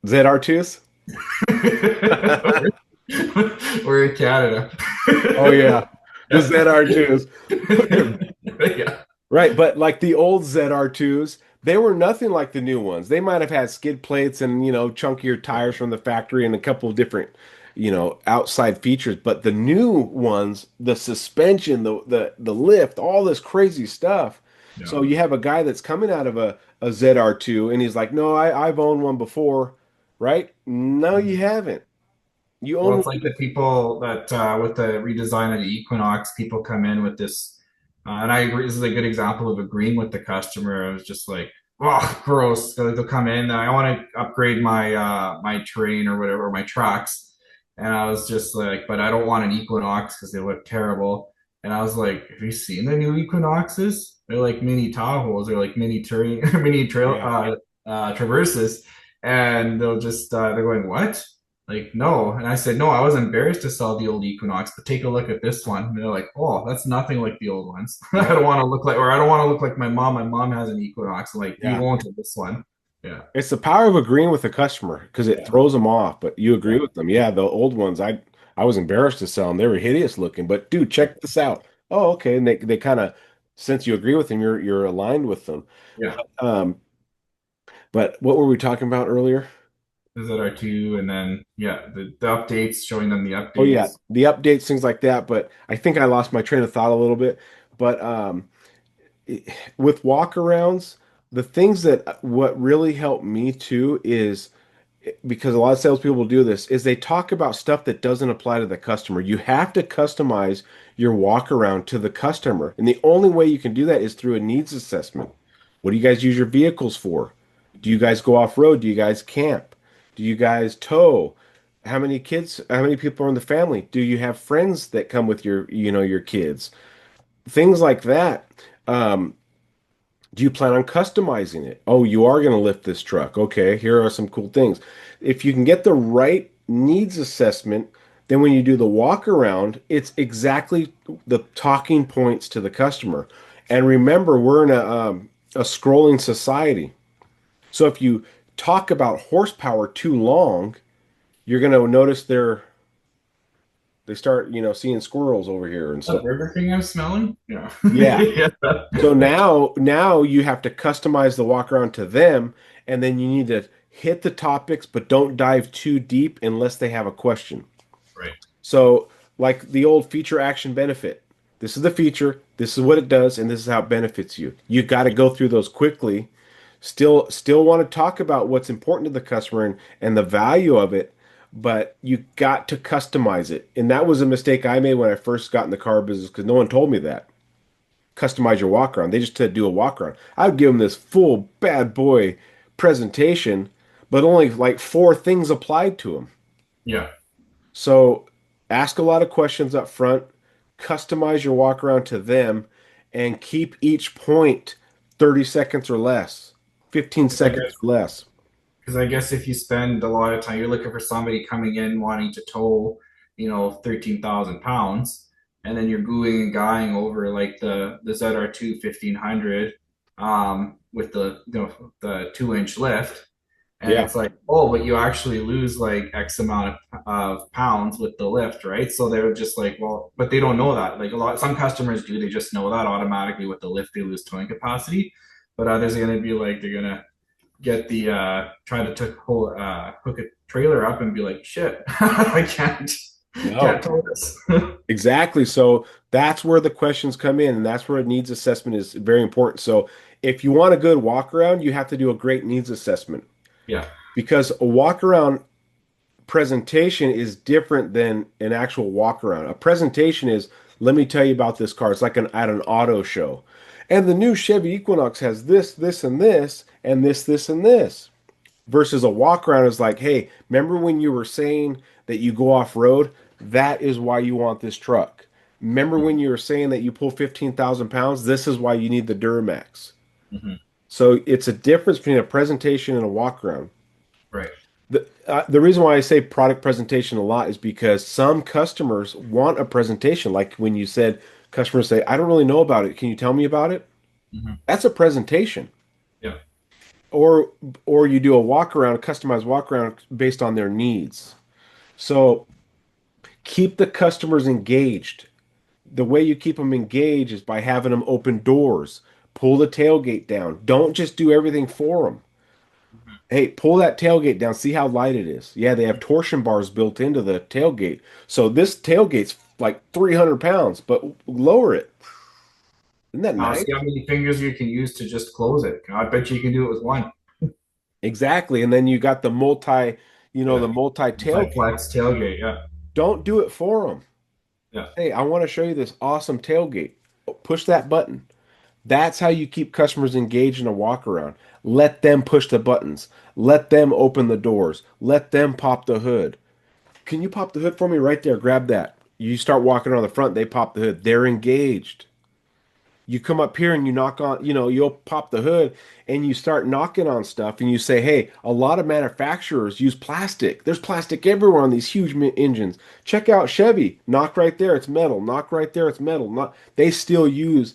ZR2s? We're in Canada. Oh yeah, the ZR2s. Yeah. Right, but like the old ZR2s, they were nothing like the new ones. They might have had skid plates and, chunkier tires from the factory and a couple of different, outside features, but the new ones, the suspension, the lift, all this crazy stuff. Yeah. So you have a guy that's coming out of a ZR2 and he's like, "No, I've owned one before." Right? No, you haven't. You Well, own. it's like the people that with the redesign of the Equinox, people come in with this, and I agree. This is a good example of agreeing with the customer. I was just like, oh, gross. So they'll come in. I want to upgrade my my terrain or whatever, my tracks, and I was just like, but I don't want an Equinox because they look terrible. And I was like, have you seen the new Equinoxes? They're like mini Tahoes. They're like mini terrain, mini trail Yeah. traverses, and they'll just they're going, what? Like, no. And I said, no, I was embarrassed to sell the old Equinox, but take a look at this one. And they're like, oh, that's nothing like the old ones. I No. don't want to look like, or I don't want to look like my mom. My mom has an Equinox. I'm like, you Yeah. won't have this one. Yeah. It's the power of agreeing with the customer because it Yeah. throws them off, but you agree Yeah. with them. Yeah, the old ones, I was embarrassed to sell them. They were hideous looking, but dude, check this out. Oh, okay. And they kind of, since you agree with them, you're aligned with them. Yeah. Um, but what were we talking about earlier? ZR2. And then, yeah, the updates, showing them the Oh yeah, updates. the updates, things like that. But I think I lost my train of thought a little bit. But with walkarounds, the things that what really helped me too is because a lot of salespeople will do this is they talk about stuff that doesn't apply to the customer. You have to customize your walk around to the customer. And the only way you can do that is through a needs assessment. What do you guys use your vehicles for? Do you guys go off road? Do you guys camp? Do you guys tow? How many kids, how many people are in the family? Do you have friends that come with your kids? Things like that. Um, do you plan on customizing it? Oh, you are going to lift this truck. Okay, here are some cool things. If you can get the right needs assessment, then when you do the walk around, it's exactly the talking points to the customer. And remember, we're in a scrolling society. So if you talk about horsepower too long, you're going to notice they start, seeing squirrels over here and That stuff. Burger King I'm smelling? Yeah. Yeah. Yeah. So now you have to customize the walk around to them, and then you need to hit the topics, but don't dive too deep unless they have a question. Right. So like the old feature action benefit. This is the feature, this is what it does, and this is how it benefits you. You got to go through those quickly. Still want to talk about what's important to the customer and the value of it, but you got to customize it. And that was a mistake I made when I first got in the car business because no one told me that customize your walk around. They just said do a walk around. I would give them this full bad boy presentation, but only like four things applied to them. Yeah. So ask a lot of questions up front, customize your walk around to them, and keep each point 30 seconds or less, 15 I seconds guess or less. Because I guess if you spend a lot of time, you're looking for somebody coming in wanting to tow, 13,000 pounds, and then you're gooing and guying over like the ZR2 1500 with the 2-inch lift. And Yeah. it's like, oh, but you actually lose like X amount of pounds with the lift, right? So they're just like, well, but they don't know that. Like some customers do, they just know that automatically with the lift, they lose towing capacity. But others are going to be like, they're going to get the try to hook a trailer up and be like, shit, I can't No. tow this. Exactly. So that's where the questions come in, and that's where needs assessment is very important. So if you want a good walk around, you have to do a great needs assessment Yeah. because a walk around presentation is different than an actual walk around. A presentation is, let me tell you about this car. It's like at an auto show. And the new Chevy Equinox has this, this, and this, and this, and this. Versus a walk around is like, hey, remember when you were saying that you go off road? That is why you want this truck. Remember when you were saying that you pull 15,000 pounds? This is why you need the Duramax. Mm-hmm. So it's a difference between a presentation and a walk around. Right. The reason why I say product presentation a lot is because some customers want a presentation. Like when you said customers say, I don't really know about it. Can you tell me about it? Mm-hmm. That's a presentation. Yeah. Or or you do a walk around, a customized walk around based on their needs. So keep the customers engaged. The way you keep them engaged is by having them open doors, pull the tailgate down. Don't just do everything for them. Hey, pull that tailgate down. See how light it is. Yeah, they have torsion bars built into the tailgate. So this tailgate's like 300 pounds, but lower it. Isn't that Now nice? see how many fingers you can use to just close it. I bet you can do it with one. Exactly. And then you got the multi, the Yeah. multi tailgate. Multi-flex tailgate. Yeah. Don't do it for them. Yeah. Hey, I want to show you this awesome tailgate. Push that button. That's how you keep customers engaged in a walk around. Let them push the buttons. Let them open the doors. Let them pop the hood. Can you pop the hood for me right there? Grab that. You start walking around the front, they pop the hood. They're engaged. You come up here and you knock on, you'll pop the hood and you start knocking on stuff and you say, hey, a lot of manufacturers use plastic. There's plastic everywhere on these huge engines. Check out Chevy. Knock right there, it's metal. Knock right there, it's metal. They still use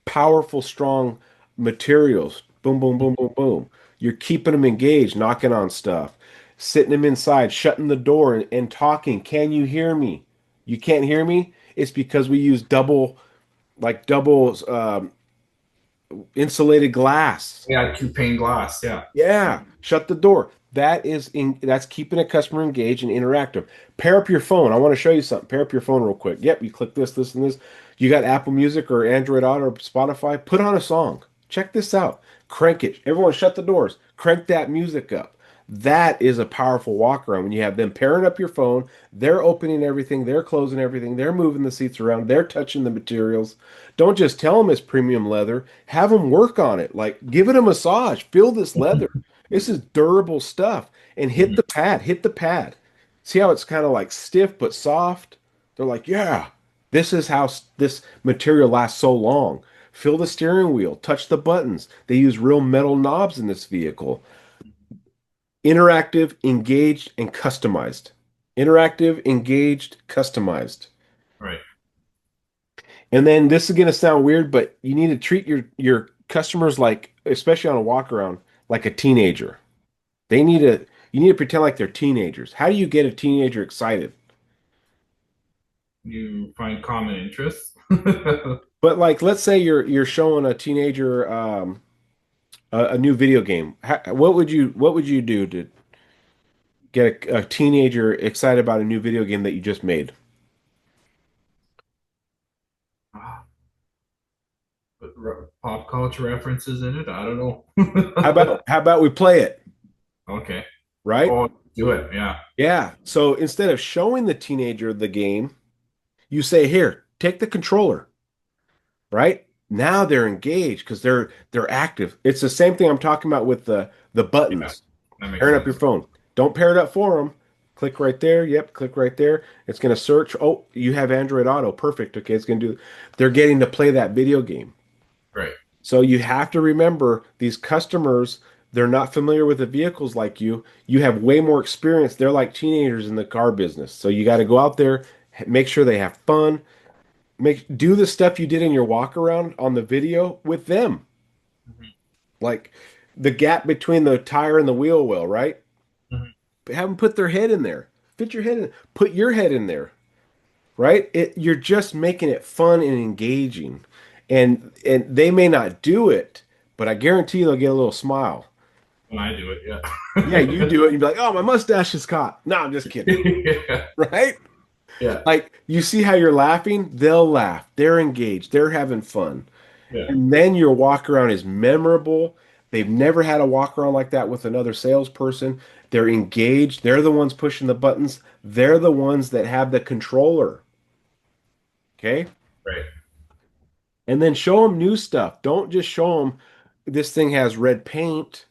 powerful, strong materials. Boom, boom, boom, boom, boom. You're keeping them engaged, knocking on stuff, sitting them inside, shutting the door and talking. Can you hear me? You can't hear me? It's because we use double insulated glass. Yeah. Two pane glass. Yeah. Yeah, shut the door. That's keeping a customer engaged and interactive. Pair up your phone. I want to show you something. Pair up your phone real quick. Yep, you click this, this, and this. You got Apple Music or Android Auto or Spotify. Put on a song. Check this out. Crank it. Everyone shut the doors. Crank that music up. That is a powerful walk around when you have them pairing up your phone. They're opening everything. They're closing everything. They're moving the seats around. They're touching the materials. Don't just tell them it's premium leather. Have them work on it. Like give it a massage. Feel this leather. This is durable stuff. And hit the pad. Hit the pad. See how it's kind of like stiff but soft? They're like, yeah, this is how this material lasts so long. Feel the steering wheel. Touch the buttons. They use real metal knobs in this vehicle. Interactive, engaged, and customized. Interactive, engaged, customized. Right. And then this is going to sound weird, but you need to treat your customers like, especially on a walk around, like a teenager. You need to pretend like they're teenagers. How do you get a teenager excited? You find common interests. But like, let's say you're showing a teenager a new video game. What would you do to get a teenager excited about a new video game that you just made? Put pop culture references in it. I don't How know. about how about we play it, Okay. right? Oh, do it. Yeah. Yeah. So instead of showing the teenager the game, you say, "Here, take the controller." Right? Now they're engaged because they're active. It's the same thing I'm talking about with the Yeah. buttons. That makes Pairing up your sense. phone. Don't pair it up for them. Click right there. Yep, click right there. It's going to search. Oh, you have Android Auto. Perfect. Okay, it's going to do. They're getting to play that video game. Right. So you have to remember these customers, they're not familiar with the vehicles like you. You have way more experience. They're like teenagers in the car business. So you got to go out there, make sure they have fun, do the stuff you did in your walk around on the video with them. Mhm. Like the gap between the tire and the wheel well, right? Mhm. Have them put their head in there. Fit your head in. Put your head in there, right? You're just making it fun and engaging. And they may not do it, but I guarantee you they'll get a little smile. When I do it, Yeah, you yeah. do it, and you'd be like, "Oh, my mustache is caught." No, I'm just kidding, Yeah. right? Yeah. Like you see how you're laughing, they'll laugh. They're engaged. They're having fun. Yeah. And then your walk around is memorable. They've never had a walk around like that with another salesperson. They're engaged. They're the ones pushing the buttons. They're the ones that have the controller. Okay. Right. And then show them new stuff. Don't just show them this thing has red paint,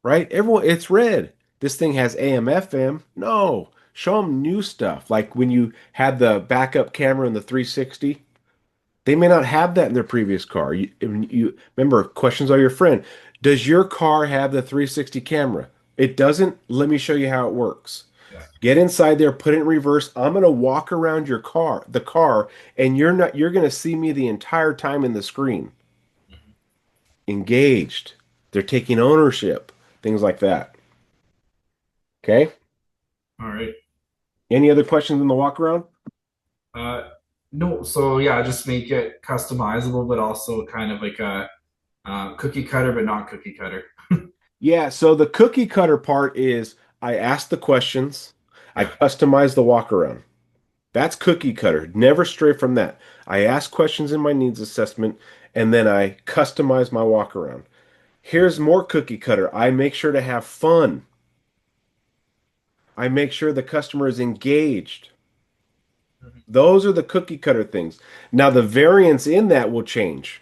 right? Everyone, it's red. This thing has AM, FM. No, show them new stuff. Like when you had the backup camera in the 360. They may not have that in their previous car. You remember, questions are your friend. Does your car have the 360 camera? It doesn't. Let me show you how it works. Yeah. Get inside there, put it in reverse. I'm going to walk around your car, the car, and you're going to see me the entire time in the screen. Mhm. Engaged. They're taking ownership, things like that. Okay? All right. Any other questions in the walk around? Uh, no, so yeah, just make it customizable, but also kind of like a cookie cutter, but not cookie cutter. Yeah, so the cookie cutter part is I ask the questions, I Yeah. customize the walk around. That's cookie cutter. Never stray from that. I ask questions in my needs assessment and then I customize my walk around. Here's more cookie cutter. I make sure to have fun. I make sure the customer is engaged. Mhm. Those are the cookie cutter things. Now, the variance in that will change.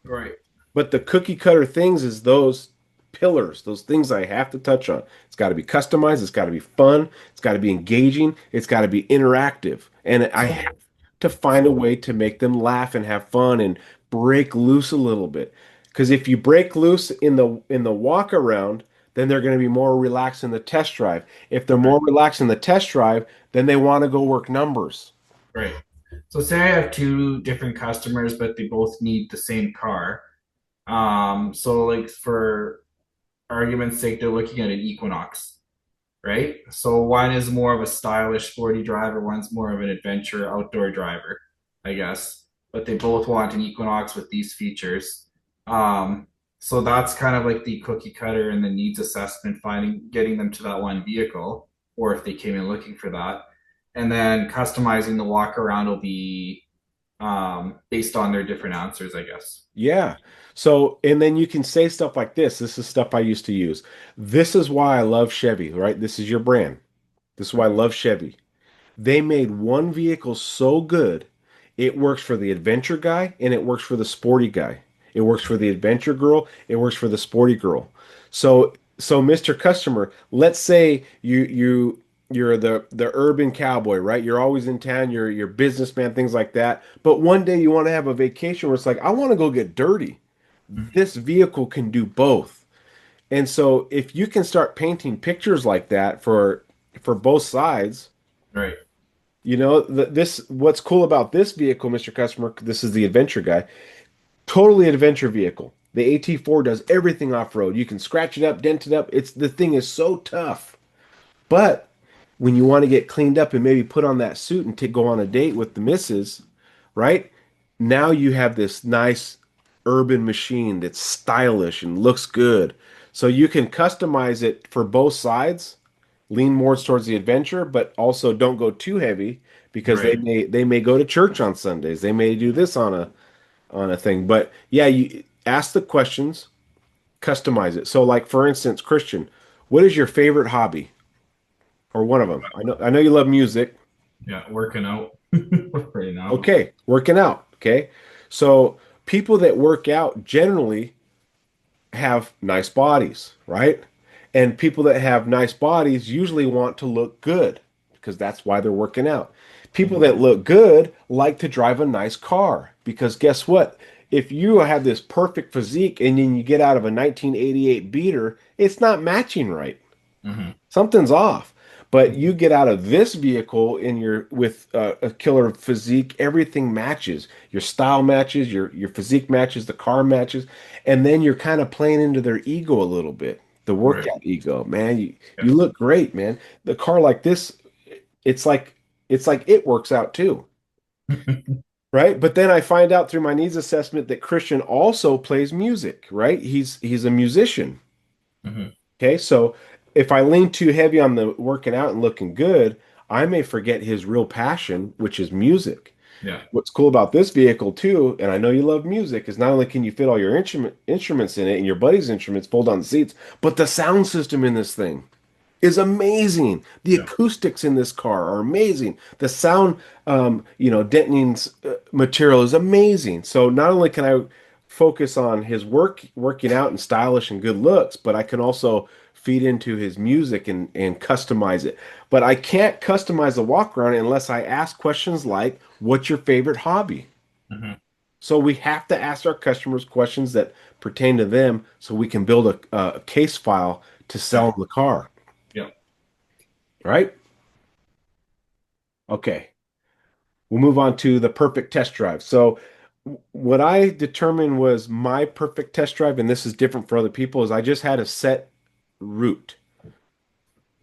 Right. But the cookie cutter things is those pillars, those things I have to touch on. It's got to be customized, it's got to be fun, it's got to be engaging, it's got to be interactive. And I So, have to find a way to make them laugh and have fun and break loose a little bit. Because if you break loose in the walk around, then they're going to be more relaxed in the test drive. If they're right. more relaxed in the test drive, then they want to go work numbers. Right. So say I have two different customers, but they both need the same car. So like for argument's sake, they're looking at an Equinox, right? So one is more of a stylish, sporty driver, one's more of an adventure, outdoor driver, I guess. But they both want an Equinox with these features. Um, so that's kind of like the cookie cutter and the needs assessment, finding getting them to that one vehicle, or if they came in looking for that. And then customizing the walk around will be based on their different answers, I guess. Yeah. So, and then you can say stuff like this. This is stuff I used to use. This is why I love Chevy, right? This is your brand. This is why I love Chevy. They made one vehicle so good, it works for the adventure guy and it works for the sporty guy. It works for the adventure girl, it works for the sporty girl. So Mr. Customer, let's say you're the urban cowboy, right? You're always in town, you're businessman, things like that. But one day you want to have a vacation where it's like, I want to go get dirty. Mhm. This vehicle can do both. And so if you can start painting pictures like that for both sides, Right. this what's cool about this vehicle, Mr. Customer, this is the adventure guy, totally adventure vehicle. The AT4 does everything off-road. You can scratch it up, dent it up. It's the thing is so tough. But when you want to get cleaned up and maybe put on that suit and go on a date with the missus, right? Now you have this nice urban machine that's stylish and looks good. So you can customize it for both sides, lean more towards the adventure, but also don't go too heavy because Right. they may go to church on Sundays. They may do this on a thing. But yeah, you ask the questions, customize it. So like for instance, Christian, what is your favorite hobby or one of them? I know you love music. Yeah. Working out right now. Okay, working out. Okay. So people that work out generally have nice bodies, right? And people that have nice bodies usually want to look good because that's why they're working out. People Mhm. that look good like to drive a nice car because guess what? If you have this perfect physique and then you get out of a 1988 beater, it's not matching right. Mhm. Something's off. But you get out of this vehicle in your with a killer physique, everything matches. Your style matches, your physique matches, the car matches, and then you're kind of playing into their ego a little bit, the Right. workout ego. Man, Yeah. you look great, man. The car like this, it's like it works out too, right? But then I find out through my needs assessment that Christian also plays music, right? He's a musician. Mhm. Okay, so if I lean too heavy on the working out and looking good, I may forget his real passion, which is music. Yeah. What's cool about this vehicle too, and I know you love music, is not only can you fit all your instruments in it and your buddy's instruments fold on the seats, but the sound system in this thing is amazing. The Yeah. acoustics in this car are amazing. The sound, deadening's material is amazing. So not only can I focus on his working out and stylish and good looks, but I can also feed into his music and customize it. But I can't customize the walk around unless I ask questions like, "What's your favorite hobby?" Mhm. So we have to ask our customers questions that pertain to them, so we can build a case file to Yeah. sell them the car. Yeah. Right? Okay. We'll move on to the perfect test drive. So, what I determined was my perfect test drive, and this is different for other people, is I just had a set route.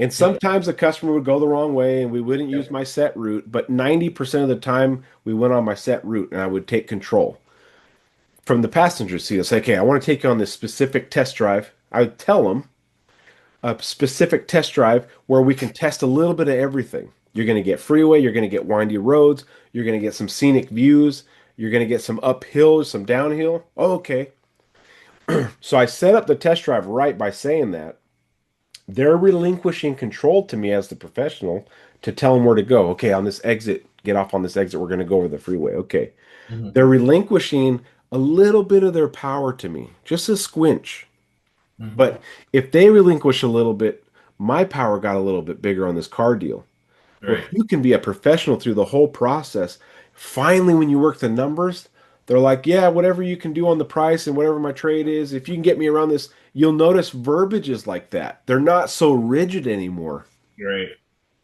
And Yeah. sometimes the customer would go the wrong way and we wouldn't Yeah. use my set route, but 90% of the time we went on my set route and I would take control. From the passenger seat, I'd say, okay, I want to take you on this specific test drive. I would tell them a specific test drive where we can test a little bit of everything. You're going to get freeway, you're going to get windy roads, you're going to get some scenic views, you're going to get some uphill, some downhill. Oh, okay. So I set up the test drive right by saying that. they're relinquishing control to me as the professional to tell them where to go. Okay, on this exit, get off on this exit. We're going to go over the freeway. Okay. Hmm. They're relinquishing a little bit of their power to me, just a squinch. Hmm. But if they relinquish a little bit, my power got a little bit bigger on this car deal. Well, if Right. you can be a professional through the whole process, finally, when you work the numbers, they're like, yeah, whatever you can do on the price and whatever my trade is, if you can get me around this, you'll notice verbiages like that. They're not so rigid anymore. Right.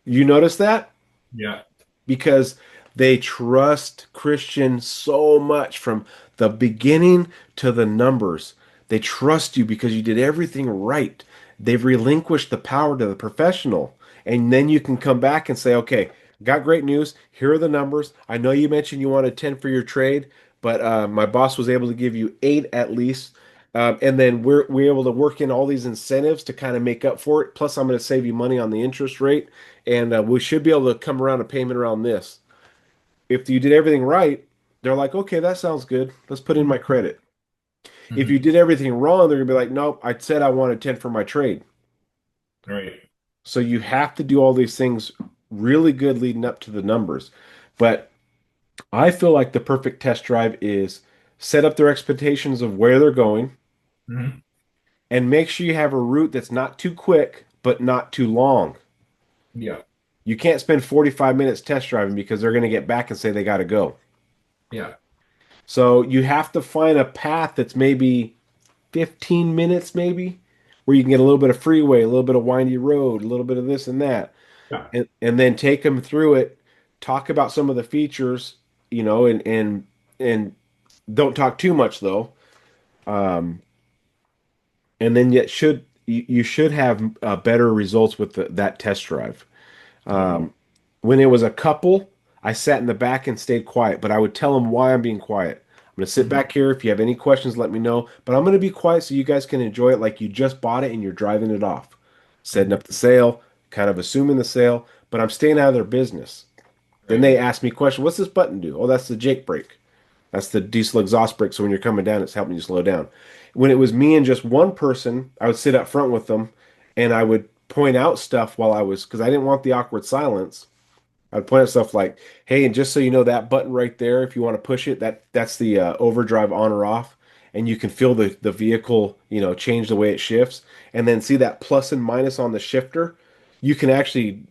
You notice that? Yeah. Because they trust Christian so much from the beginning to the numbers. They trust you because you did everything right. They've relinquished the power to the professional. And then you can come back and say, okay, got great news. Here are the numbers. I know you mentioned you wanted 10 for your trade, but my boss was able to give you eight at least. And then we're able to work in all these incentives to kind of make up for it. Plus, I'm going to save you money on the interest rate, and we should be able to come around a payment around this. If you did everything right, they're like, okay, that sounds good. Let's put in my credit. If you Hmm. did everything wrong, they're gonna be like, nope, I said I wanted 10 for my trade. Right. So you have to do all these things really good leading up to the numbers. But I feel like the perfect test drive is set up their expectations of where they're going Hmm. and make sure you have a route that's not too quick, but not too long. Yeah. You can't spend 45 minutes test driving because they're going to get back and say they got to go. Yeah. So you have to find a path that's maybe 15 minutes, maybe, where you can get a little bit of freeway, a little bit of windy road, a little bit of this and that, Yeah. and then take them through it, talk about some of the features, and don't talk too much though. Um, and then yet you should have better results with that test drive. Yeah. Um, when it was a couple, I sat in the back and stayed quiet, but I would tell them why I'm being quiet. I'm going to sit Hmm. back here. If you have any questions, let me know. But I'm going to be quiet so you guys can enjoy it like you just bought it and you're driving it off. Setting Hmm. up the sale, kind of assuming the sale, but I'm staying out of their business. Then Right. they ask me questions. What's this button do? Oh, that's the Jake brake. That's the diesel exhaust brake. So when you're coming down, it's helping you slow down. When it was me and just one person, I would sit up front with them and I would point out stuff while I was, because I didn't want the awkward silence. I'd point out stuff like, "Hey, and just so you know, that button right there, if you want to push it, that's the overdrive on or off, and you can feel the vehicle, change the way it shifts, and then see that plus and minus on the shifter. You can actually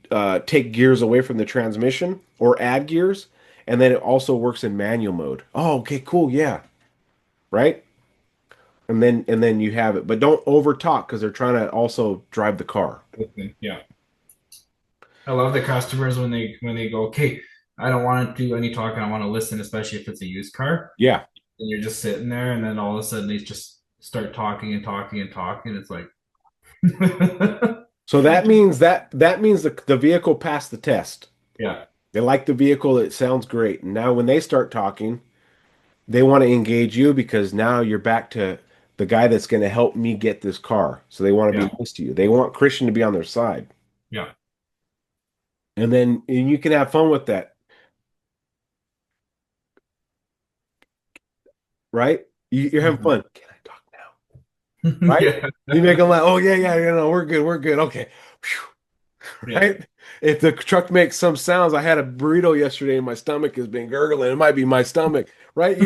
take gears away from the transmission or add gears, and then it also works in manual mode. Oh, okay, cool, yeah, right. And then you have it, but don't over talk because they're trying to also drive the car. Listen, yeah. I love the customers when they go, okay, I don't want to do any talking. I want to listen, especially if it's a used car. Yeah. And you're just sitting there, and then all of a sudden they just start talking and talking and talking. It's like, So that means the vehicle passed the test. yeah, They like the vehicle. It sounds great. And now when they start talking, they want to engage you because now you're back to the guy that's going to help me get this car. So they want to yeah, be nice to you. They want Christian to be on their side. yeah. And you can have fun with that, right? You're having Mhm. fun. Can I talk now? Right? Yeah, You make them laugh. Oh yeah, yeah, we're good, we're good. Okay. Phew. yeah. Right? If the truck makes some sounds, I had a burrito yesterday and my stomach has been gurgling. It might be my stomach, right?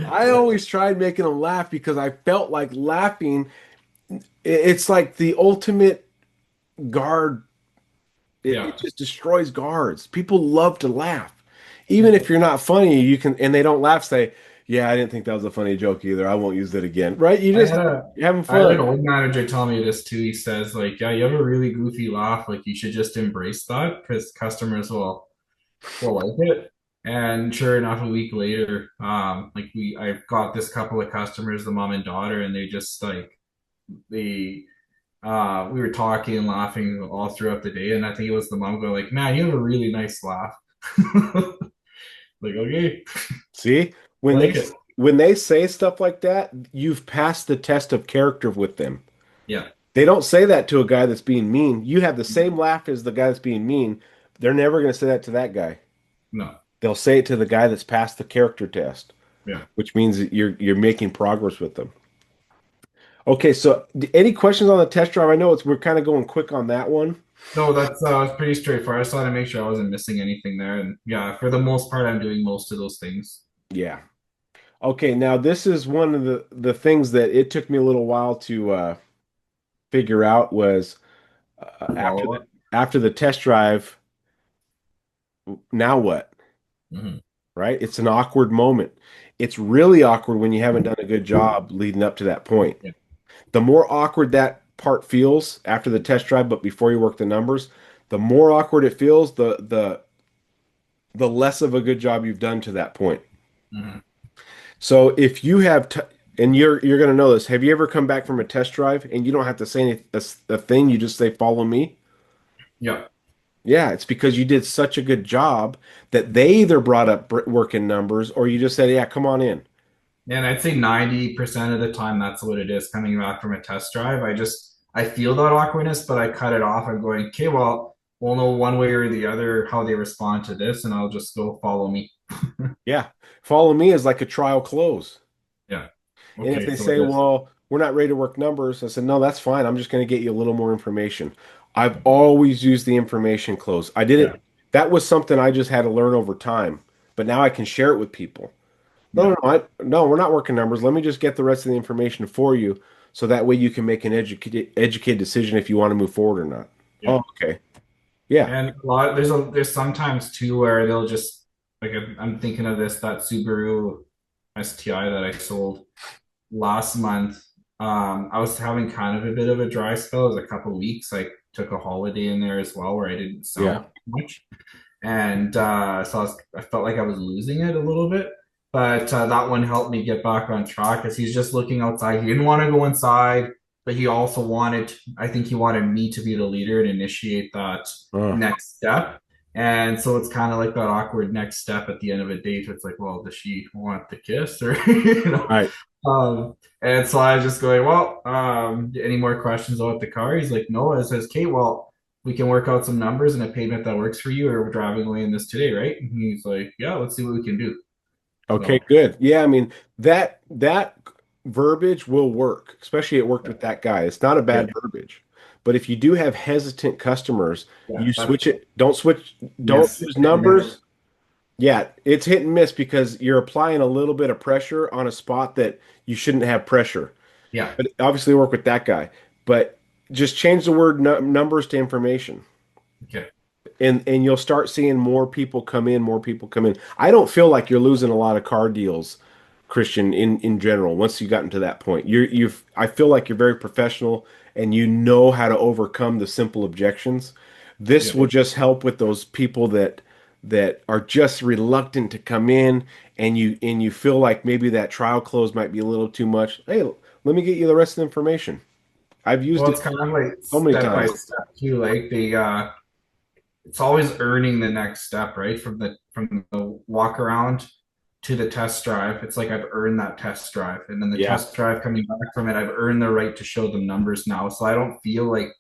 I Yeah, always tried making them laugh because I felt like laughing. It's like the ultimate guard. It yeah. just destroys guards. People love to laugh. Even if you're not funny, you can, and they don't laugh, say, yeah, I didn't think that was a funny joke either. I won't use it again. Right? I had a You're having I had an fun. old manager tell me this too. He says like, yeah, you have a really goofy laugh. Like you should just embrace that because customers will like it. And sure enough, a week later, I've got this couple of customers, the mom and daughter, and they just like they we were talking and laughing all throughout the day. And I think it was the mom going like, man, you have a really nice laugh. Like, okay, See? I When they like it. when they say stuff like that, you've passed the test of character with them. Yeah. They don't say that to a guy that's being mean. You have the same laugh as the guy that's being mean. They're never going to say that to that guy. No. They'll say it to the guy that's passed the character test, Yeah. which means that you're making progress with them. Okay, so any questions on the test drive? I know we're kind of going quick on that one. No, that's pretty straightforward. I just wanted to make sure I wasn't missing anything there. And yeah, for the most part, I'm doing most of those things. Yeah. Okay, now this is one of the things that it took me a little while to figure out was Follow up. after the test drive, now what? Hmm. Right? It's an awkward moment. It's really awkward when you haven't done a good job leading up to that point. Yeah. The more awkward that part feels after the test drive, but before you work the numbers, the more awkward it feels, the less of a good job you've done to that point. Hmm. So if you have t and you're going to know this, have you ever come back from a test drive and you don't have to say a thing, you just say follow me? Yeah. Yeah, it's because you did such a good job that they either brought up working numbers or you just said, "Yeah, come on in." And I'd say 90% of the time that's what it is coming back from a test drive. I feel that awkwardness, but I cut it off. I'm going, okay, well, we'll know one way or the other how they respond to this, and I'll just go follow me. Yeah. Follow me is like a trial close. Yeah. And if Okay, they so say, it is. well, we're not ready to work numbers, I said, no, that's fine. I'm just going to get you a little more information. I've always used the information close. I Yeah. didn't, that was something I just had to learn over time, but now I can share it with people. No, Yeah. no, no, no, we're not working numbers. Let me just get the rest of the information for you so that way you can make an educated decision if you want to move forward or not. Yeah. Oh, okay. Yeah. And there's sometimes too where they'll just like I'm thinking of that Subaru STI that I sold last month. I was having kind of a bit of a dry spell. It was a couple of weeks. I took a holiday in there as well where I didn't Yeah. sell much. And so I felt like I was losing it a little bit. But that one helped me get back on track because he's just looking outside. He didn't want to go inside, but he also I think he wanted me to be the leader and initiate that Uh, next step. And so it's kind of like that awkward next step at the end of a date. It's like, well, does she want the kiss or, you know? all right. And so I was just going, well, any more questions about the car? He's like, no. I says, Kate, well, we can work out some numbers and a payment that works for you, or we're driving away in this today, right? And he's like, yeah, let's see what we can do. Okay, So, good. Yeah, I mean that verbiage will work, especially it worked with that guy. It's not a yeah, bad verbiage. But if you do have hesitant customers, yeah, you switch it, don't switch, don't miss, use hit and miss. numbers. Yeah, it's hit and miss because you're applying a little bit of pressure on a spot that you shouldn't have pressure. Yeah, But obviously work with that guy. But just change the word numbers to information okay, and you'll start seeing more people come in, more people come in. I don't feel like you're losing a lot of car deals, Christian, in general. Once you gotten to that point, I feel like you're very professional and you know how to overcome the simple objections. This yeah. will just help with those people that are just reluctant to come in and you feel like maybe that trial close might be a little too much. Hey, let me get you the rest of the information. I've used Well, it it's kind of like so many step by times. step too. Like it's always earning the next step, right? From the walk around to the test drive. It's like I've earned that test drive. And then the Yeah. test drive coming back from it, I've earned the right to show them numbers now. So I don't feel like,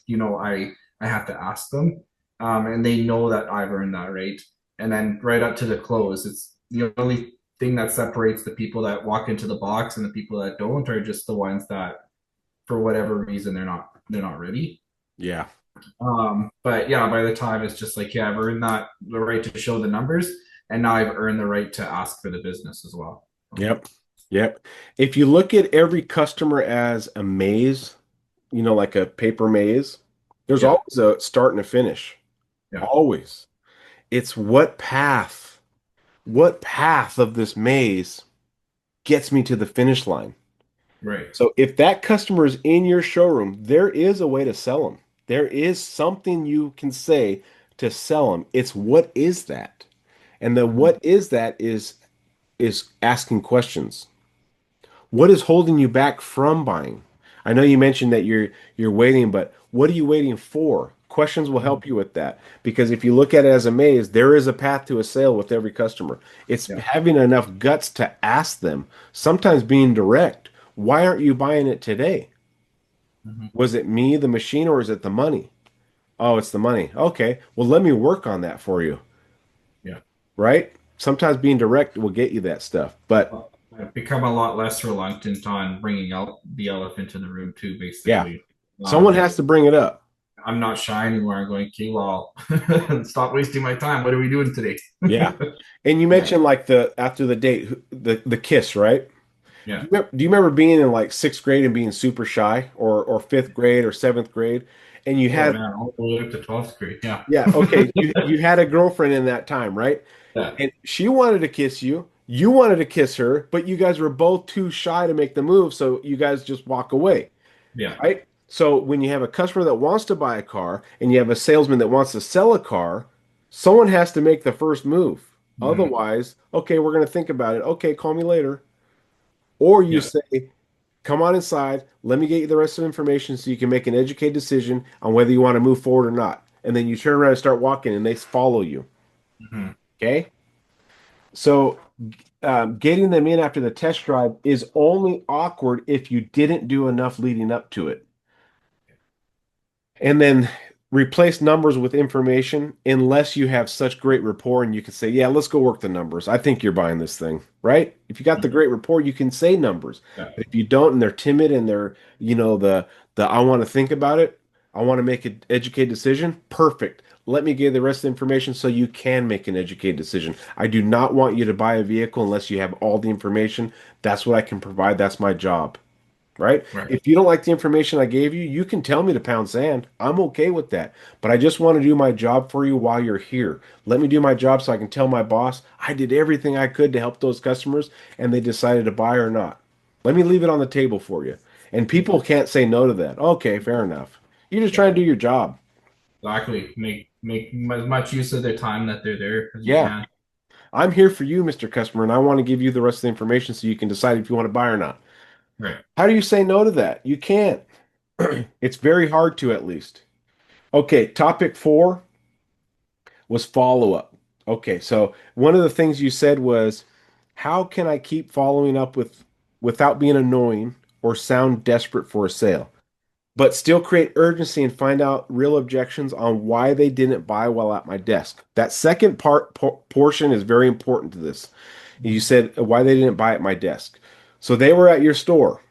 I have to ask them. And they know that I've earned that right. And then right up to the close, it's the only thing that separates the people that walk into the box and the people that don't are just the ones that for whatever reason they're not ready. Yeah. But yeah, by the time it's just like, yeah, I've earned that the right to show the numbers, and now I've earned the right to ask for the business as well. Yep. Yep. If you look at every customer as a maze, like a paper maze, there's Yeah, always a start and a finish. yeah, Always. It's what path of this maze gets me to the finish line. right. So if that customer is in your showroom, there is a way to sell them. There is something you can say to sell them. It's what is that? And the Mhm. what is that is asking questions. What is holding you back from buying? I know you mentioned that you're waiting, but what are you waiting for? Questions will help you with that because if you look at it as a maze, there is a path to a sale with every customer. It's Yeah. having enough guts to ask them, sometimes being direct. Why aren't you buying it today? Mhm. Was it me, the machine, or is it the money? Oh, it's the money. Okay, well, let me work on that for you, Yeah. right? Sometimes being direct will get you that stuff, but I've become a lot less reluctant on bringing out the elephant in the room too, Yeah. basically. Someone Um, has to bring it up. I'm not shy anymore. I'm going, okay, well, stop wasting my time. What are we doing today? Yeah. And you mentioned like the after the date, the kiss, right? Yeah. Do you remember being in like sixth grade and being super shy, or fifth grade or seventh grade, and you Oh had man, all the way up to 12th grade. Yeah. yeah, okay, you had a girlfriend in that time, right? Yeah. And she wanted to kiss you, you wanted to kiss her, but you guys were both too shy to make the move, so you guys just walk away, Yeah. right? So when you have a customer that wants to buy a car and you have a salesman that wants to sell a car, someone has to make the first move. Mhm. Otherwise, okay, we're going to think about it. Okay, call me later. Or you Yeah. say, come on inside, let me get you the rest of the information so you can make an educated decision on whether you want to move forward or not. And then you turn around and start walking and they follow you. Mhm. Okay? So getting them in after the test drive is only awkward if you didn't do enough leading up to it. And then replace numbers with information unless you have such great rapport and you can say, yeah, let's go work the numbers. I think you're buying this thing, right? If you got the great rapport, you can say numbers. Yeah. But if you don't and they're timid and they're, the I want to think about it, I want to make an educated decision, perfect. Let me give the rest of the information so you can make an educated decision. I do not want you to buy a vehicle unless you have all the information. That's what I can provide. That's my job, right? Right. If you don't like the information I gave you, you can tell me to pound sand. I'm okay with that. But I just want to do my job for you while you're here. Let me do my job so I can tell my boss I did everything I could to help those customers and they decided to buy or not. Let me leave it on the table for you. And people can't say no to that. Okay, fair enough. You're just Yeah. trying to do your job. Exactly. Make as much use of their time that they're there as you Yeah. can. I'm here for you, Mr. Customer, and I want to give you the rest of the information so you can decide if you want to buy or not. Right. How do you say no to that? You can't. It's very hard to, at least. Okay, topic 4 was follow up. Okay, so one of the things you said was, how can I keep following up without being annoying or sound desperate for a sale, but still create urgency and find out real objections on why they didn't buy while at my desk? That second portion is very important to this. You said why they didn't buy at my desk. So they were at your store.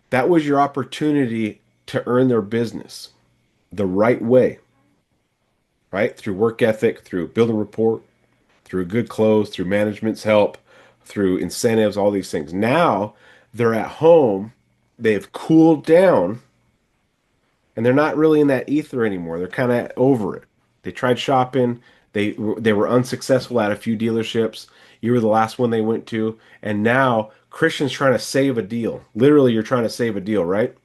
That was your opportunity to earn their business the right way, right? Through work ethic, through building rapport, through good clothes, through management's help, through incentives, all these things. Now they're at home, they've cooled down, and they're not really in that ether anymore. They're kind of over it. They tried shopping, they were unsuccessful at a few dealerships. You were the last one they went to, and now Christian's trying to save a deal. Literally, you're trying to save a deal, right?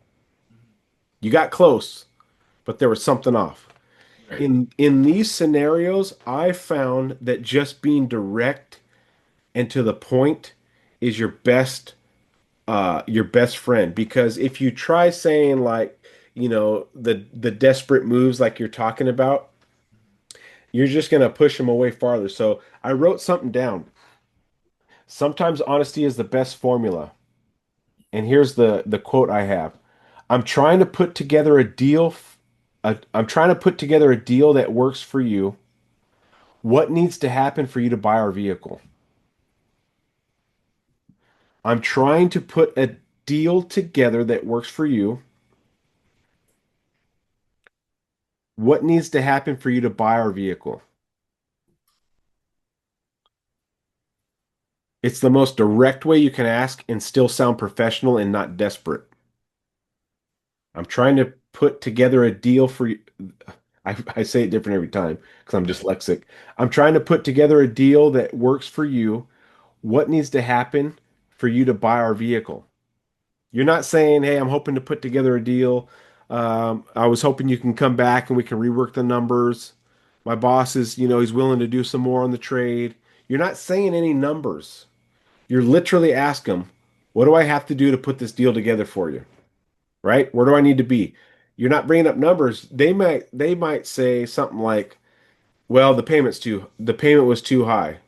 You got close, but there was something off. Right. In these scenarios, I found that just being direct and to the point is your best friend, because if you try saying like the desperate moves like you're talking about, you're just going to push them away farther. So I wrote something down. Sometimes honesty is the best formula, and here's the quote I have. I'm trying to put together a deal. I'm trying to put together a deal that works for you. What needs to happen for you to buy our vehicle? I'm trying to put a deal together that works for you. What needs to happen for you to buy our vehicle? It's the most direct way you can ask and still sound professional and not desperate. I'm trying to put together a deal for you. I say it different every time because I'm Yeah. dyslexic. I'm trying to put together a deal that works for you. What needs to happen for you to buy our vehicle? You're not saying, hey, I'm hoping to put together a deal. I was hoping you can come back and we can rework the numbers. My boss is, he's willing to do some more on the trade. You're not saying any numbers. You're literally asking them, what do I have to do to put this deal together for you? Right? Where do I need to be? You're not bringing up numbers. They might say something like, well, the payment was too high.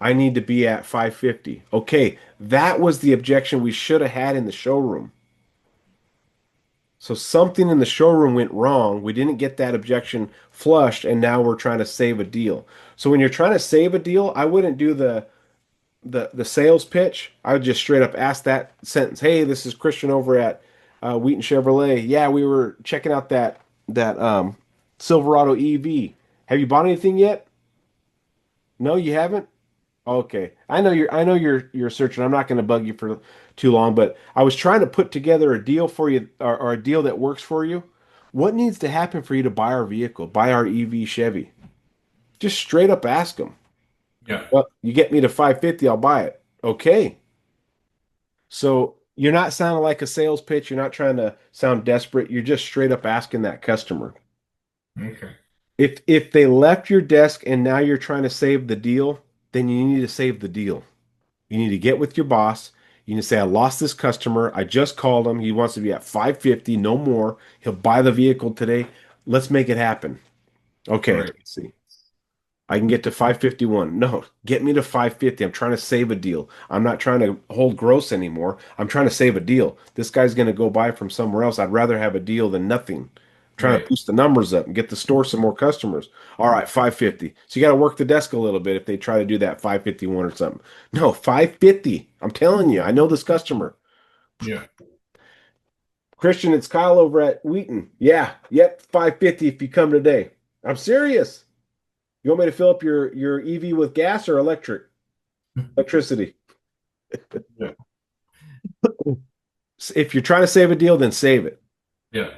I need to be at 550. Okay, that was the objection we should have had in the showroom. So something in the showroom went wrong. We didn't get that objection flushed, and now we're trying to save a deal. So when you're trying to save a deal, I wouldn't do the the sales pitch, I would just straight up ask that sentence. Hey, this is Christian over at Wheaton Chevrolet. Yeah, we were checking out that Silverado EV. Have you bought anything yet? No, you haven't? Okay. I know you're searching. I'm not going to bug you for too long, but I was trying to put together a deal for you or a deal that works for you. What needs to happen for you to buy our vehicle, buy our EV Chevy? Just straight up ask them. Yeah. Well, you get me to 550, I'll buy it. Okay. So you're not sounding like a sales pitch. You're not trying to sound desperate. You're just straight up asking that customer. Okay. If they left your desk and now you're trying to save the deal, then you need to save the deal. You need to get with your boss. You need to say, I lost this customer. I just called him. He wants to be at 550, no more. He'll buy the vehicle today. Let's make it happen. Okay, Right. let's see. I can get to 551. No, get me to 550. I'm trying to save a deal. I'm not trying to hold gross anymore. I'm trying to save a deal. This guy's going to go buy from somewhere else. I'd rather have a deal than nothing. I'm trying to Right. boost the numbers up and get the store some more customers. All right, 550. So you got to work the desk a little bit if they try to do that 551 or something. No, 550. I'm telling you, I know this customer. Yeah. Christian, it's Kyle over at Wheaton. Yeah, yep, 550 if you come today. I'm serious. You want me to fill up your EV with gas or electricity? Yeah. If you're trying to save a deal, then save it. Yeah.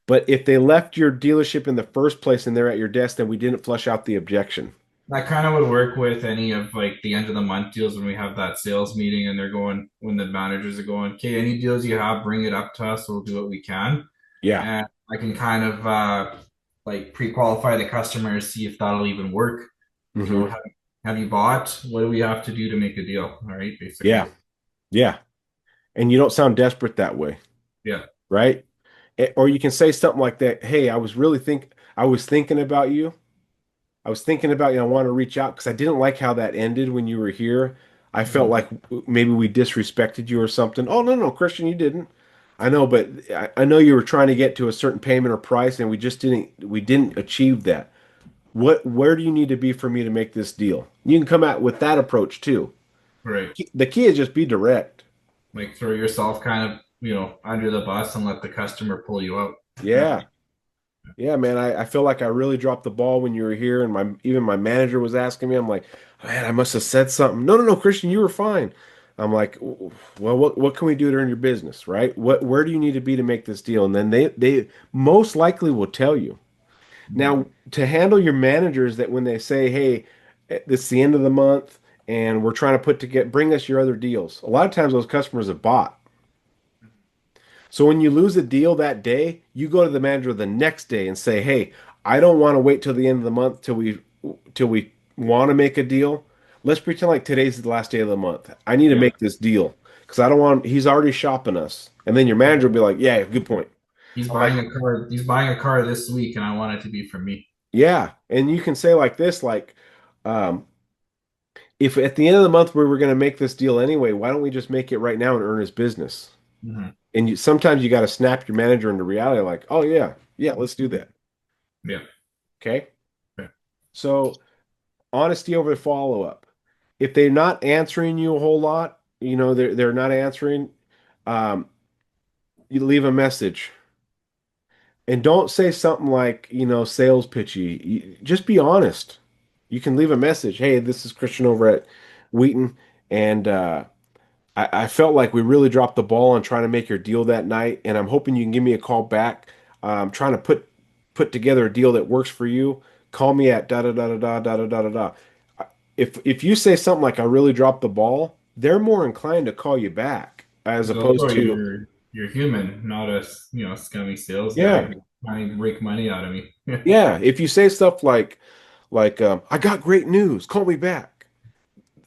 But if they left your dealership in the first place and they're at your desk, then we didn't flush out the objection. That kind of would work with any of like the end of the month deals when we have that sales meeting and they're going when the managers are going, okay, any deals you have, bring it up to us. We'll do what we can. Yeah. And I can kind of like pre-qualify the customer, see if that'll even work. You know, Hmm. have you bought? What do we have to do to make a deal? All right, Yeah. basically. Yeah. And you don't sound desperate that way, Yeah. right? Or you can say something like that. Hey, I was thinking about you. I was thinking about you. I want to reach out because I didn't like how that ended when you were here. I felt Mhm. like maybe we disrespected you or something. Oh, no, no, Christian, you didn't. I know, but I know you were trying to get to a certain payment or price, and we didn't achieve that. Where do you need to be for me to make this deal? You can come out with that approach too. Right. The key is just be direct. Like throw yourself kind of, under the bus and let the customer pull you out. Yeah. Yeah. Yeah, man, I feel like I really dropped the ball when you were here, and my manager was asking me. I'm like, man, I must have said something. No, no, no, Christian, you were fine. I'm like, well, what can we do to earn your business, right? Where do you need to be to make this deal? And then they most likely will tell you. Mhm. Now, to handle your managers that when they say, hey, it's the end of the month and we're trying to bring us your other deals. A lot of times those customers have bought. So when you lose a deal that day, you go to the manager the next day and say, "Hey, I don't want to wait till the end of the month till we want to make a deal. Let's pretend like today's the last day of the month. I need to Yeah. make this deal because I don't want he's already shopping us." And then your manager will be like, "Yeah, good point." He's All right. buying a car. He's buying a car this week, and I want it to be for me. Yeah, and you can say like this, like, um, if at the end of the month we were going to make this deal anyway, why don't we just make it right now and earn his business? Hmm. And sometimes you got to snap your manager into reality, like, "Oh yeah, yeah, let's do that." Yeah. Okay. Okay. So honesty over follow up. If they're not answering you a whole lot, they're not answering, um, you leave a message. And don't say something like, sales pitchy. Just be honest. You can leave a message. Hey, this is Christian over at Wheaton, and I felt like we really dropped the ball on trying to make your deal that night, and I'm hoping you can give me a call back. I'm trying to put together a deal that works for you. Call me at da da da da da da da da da. If you say something like I really dropped the ball, they're more inclined to call you back as Because also opposed to you're human, not a scummy sales yeah, guy trying to rake money out of me. yeah. If you say stuff like I got great news, call me back.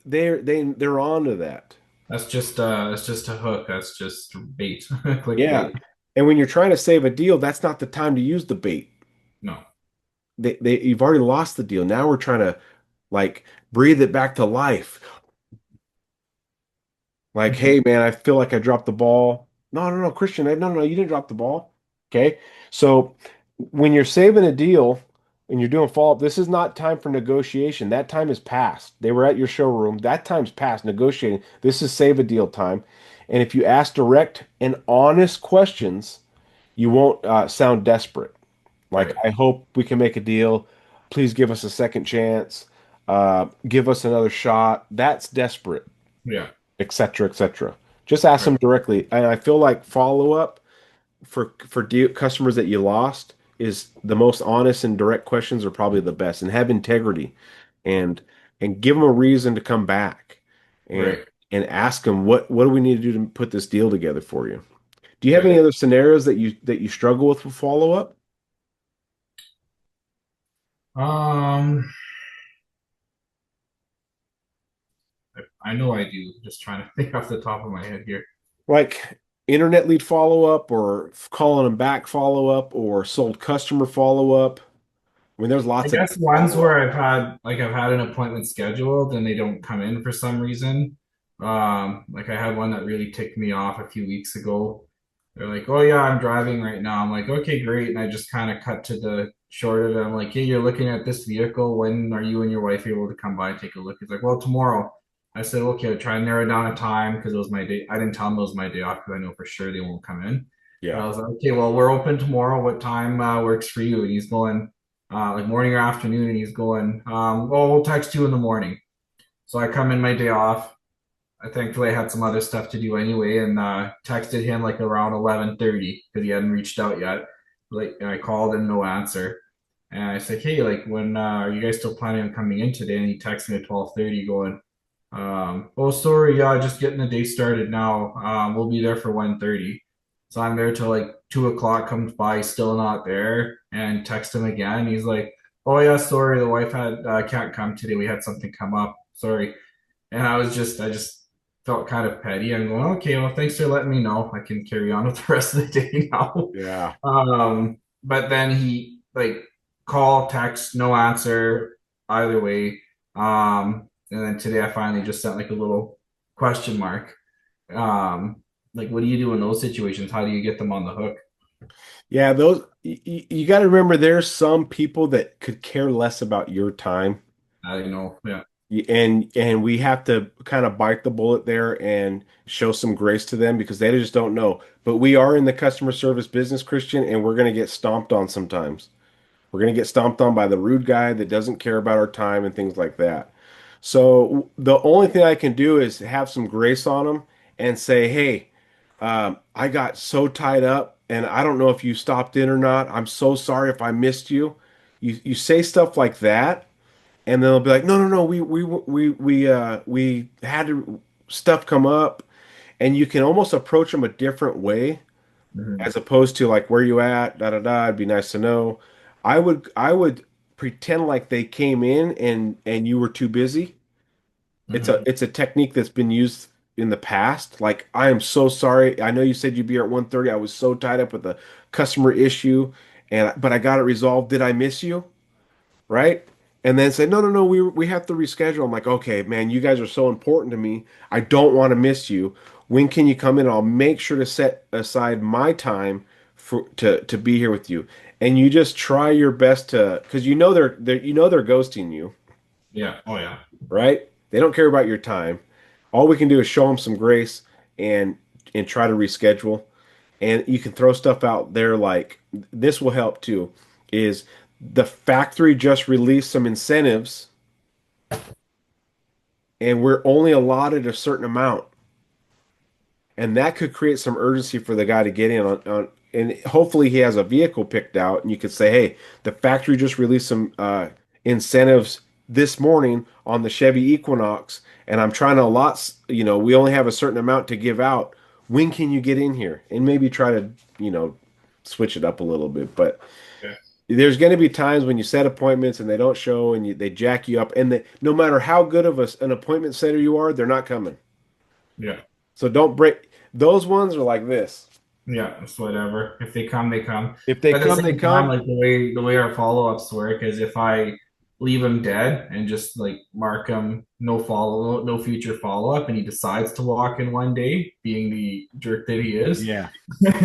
They're on to that. That's just a hook. That's just bait, Yeah. clickbait. And when you're trying to save a deal, that's not the time to use the bait. No. You've already lost the deal. Now we're trying to like breathe it back to life. Like, Mhm. hey man, I feel like I dropped the ball. No, no, no, Christian, no, no, no, you didn't drop the ball. Okay. So when you're saving a deal, and you're doing follow-up, this is not time for negotiation. That time is past. They were at your showroom. That time's past negotiating. This is save a deal time. And if you ask direct and honest questions, you won't sound desperate. Like, Right. I hope we can make a deal. Please give us a second chance. Give us another shot. That's desperate, Yeah. etc., etc. Just ask them Right. directly. And I feel like follow-up for customers that you lost is the most honest and direct questions are probably the best, and have integrity, and give them a reason to come back, and Right. ask them what do we need to do to put this deal together for you. Do you have Right. any other scenarios that you struggle with follow up? Um, I know I do. Just trying to think off the top of my head here. Like internet lead follow up, or calling them back follow up, or sold customer follow up? I mean, there's I lots of guess ones follow up. where I've had an appointment scheduled and they don't come in for some reason. Like I had one that really ticked me off a few weeks ago. They're like, "Oh yeah, I'm driving right now." I'm like, "Okay, great." And I just kind of cut to the short of it. I'm like, "Hey, you're looking at this vehicle. When are you and your wife able to come by and take a look?" He's like, "Well, tomorrow." I said, "Okay, I'll try and narrow down a time because it was my day." I didn't tell them it was my day off because I know for sure they won't come in. But Yeah. I was like, "Okay, well, we're open tomorrow. What time works for you?" And he's going like morning or afternoon, and he's going, "Oh, we'll text you in the morning." So I come in my day off. I thankfully I had some other stuff to do anyway, and texted him like around 11:30 because he hadn't reached out yet. Like, and I called and no answer, and I said, "Hey, like, when are you guys still planning on coming in today?" And he texted me at 12:30, going, "Oh, sorry, yeah, just getting the day started now. We'll be there for 1:30." So I'm there till like 2 o'clock comes by, still not there, and text him again. He's like, "Oh yeah, sorry, the wife had can't come today. We had something come up. Sorry." And I just felt kind of petty. I'm going, "Okay, well, thanks for letting me know. I can carry on with the rest of the day now." Yeah. But then he like call, text, no answer either way. And then today I finally just sent like a little question mark. Like, what do you do in those situations? How do you get them on the hook? Yeah, those you got to remember there's some people that could care less about your time. I know, yeah, And we have to kind of bite the bullet there and show some grace to them because they just don't know. But we are in the customer service business, Christian, and we're going to get stomped on sometimes. We're going to get stomped on by the rude guy that doesn't care about our time and things like that. So the only thing I can do is have some grace on them and say, "Hey, I got so tied up, and I don't know if you stopped in or not. I'm so sorry if I missed you." You say stuff like that, and they'll be like, "No, no, no, we had stuff come up," and you can almost approach them a different way hmm as opposed to like, "Where you at? Da da da. It'd be nice to know." I would pretend like they came in and you were too busy. hmm It's a technique that's been used in the past. Like, "I am so sorry. I know you said you'd be here at 1:30. I was so tied up with a customer issue, and but I got it resolved. Did I miss you?" Right? And then say, "No, no, no, we have to reschedule." I'm like, "Okay, man, you guys are so important to me. I don't want to miss you. When can you come in? I'll make sure to set aside my time for to be here with you." And you just try your best to, because they're ghosting you, yeah, oh yeah, right? They don't care about your time. All we can do is show them some grace and try to reschedule. And you can throw stuff out there like this will help too, is the factory just released some incentives and we're only allotted a certain amount. And that could create some urgency for the guy to get in on and hopefully he has a vehicle picked out and you could say, "Hey, the factory just released some incentives this morning on the Chevy Equinox, and I'm trying to allot, we only have a certain amount to give out. When can you get in here?" And maybe try to, you know, switch it up a little bit. But yeah, there's going to be times when you set appointments and they don't show and they jack you up. And no matter how good of an appointment setter you are, they're not coming. yeah. So don't break. Those ones are like this. Yeah, it's whatever. If they come, they come. If they But at the come, they same time, come. like the way our follow-ups work is if I leave him dead and just like mark him no future follow-up, and he decides to walk in one day, being the jerk that he is, Yeah.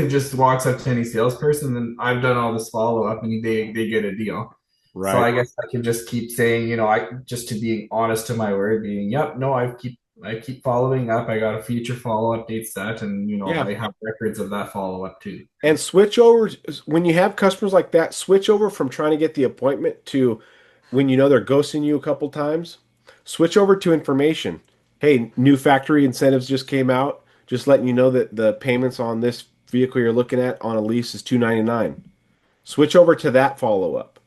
just walks up to any salesperson, then I've done all this follow-up and they get a deal. So Right. I guess I can just keep saying, I just to being honest to my word, being, yep, no, I keep following up. I got a future follow-up date set, and Yeah. I have records of that follow-up too. And switch over when you have customers like that, switch over from trying to get the appointment to when you know they're ghosting you a couple times, switch over to information. Hey, new factory incentives just came out, just letting you know that the payments on this vehicle you're looking at on a lease is 299. Switch over to that follow-up.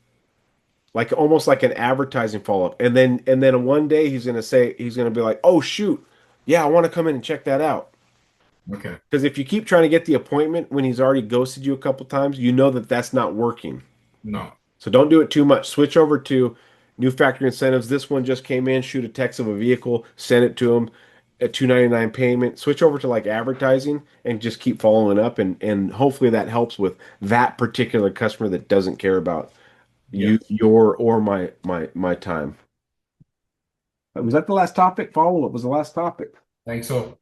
Like almost like an advertising follow-up. And then one day he's gonna be like, "Oh shoot. Yeah, I want to come in and check that out." Okay. Because if you keep trying to get the appointment when he's already ghosted you a couple times, you know that that's not working. No. So don't do it too much. Switch over to new factory incentives. This one just came in. Shoot a text of a vehicle, send it to him, a 299 payment. Switch over to like advertising and just keep following up, and hopefully that helps with that particular customer that doesn't care about Yeah. your or my time. Was that the last topic? Follow up was the last topic. Thanks. So,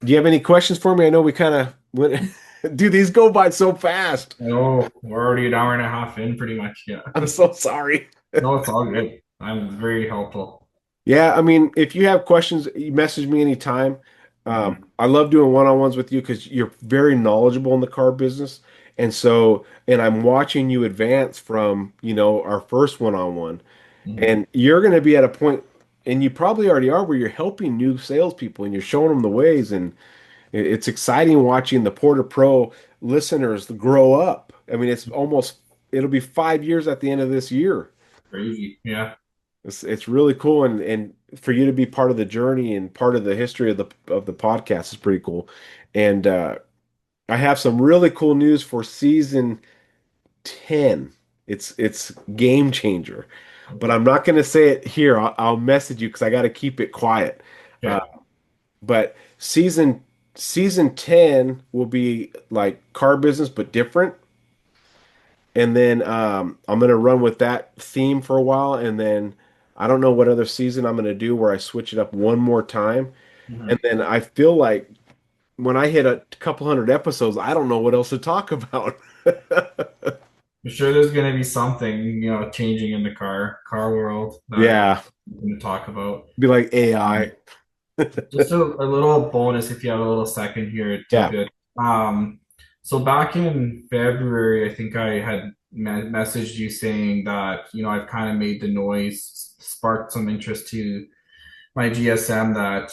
Do you have any questions for me? I know we kind of went. Dude, these go by so fast. no, we're already an hour and a half in, pretty much. Yeah. I'm so sorry. No, it's all good. I'm very helpful. Yeah, I mean, if you have questions, you message me anytime. Mhm. I love doing one-on-ones with you because you're very knowledgeable in the car business. And I'm watching you advance from, our first one-on-one. Mhm. And you're going to be at a point, and you probably already are, where you're helping new salespeople and you're showing them the ways. And it's exciting watching the Porter Pro listeners grow up. I mean, it'll be 5 years at the end of this year. Crazy. Yeah. It's really cool, and for you to be part of the journey and part of the history of the podcast is pretty cool. And I have some really cool news for season 10. It's game changer, but Okay. I'm not going to say it here. I'll message you because I got to keep it quiet. Uh, Okay. but season 10 will be like car business but different. And then I'm gonna run with that theme for a while, and then I don't know what other season I'm gonna do where I switch it up one more time. And Mhm. then I feel like when I hit a couple hundred episodes, I don't know what else to talk about. I'm sure there's going to be something, changing in the car world that Yeah, we're going to talk about. be like AI. Um, Just a little bonus if you have a little second here to Yeah, good. Um, so back in February, I think I had messaged you saying that, I've kind of made the noise, sparked some interest to my GSM that,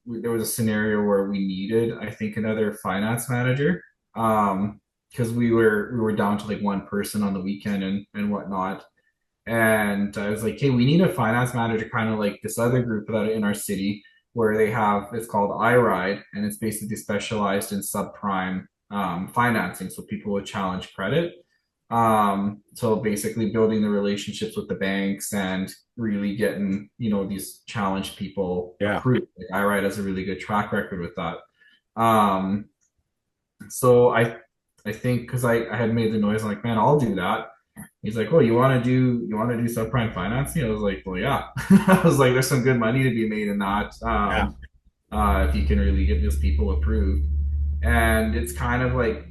there was a scenario where we needed, I think, another finance manager. Because we were down to like one person on the weekend and whatnot. And I was like, hey, we need a finance manager, kind of like this other group that in our city where they have, it's called iRide, and it's basically specialized in subprime financing. So people with challenge credit. So basically building the relationships with the banks and really getting, these challenged people yeah, approved. Like iRide has a really good track record with that. Um, so I think because I had made the noise, I'm like, man, I'll do that. He's like, "Oh, you want to do subprime financing?" I was like, "Well, yeah." I was like, "There's some good money to be made in that yeah, if you can really get those people approved." And it's kind of like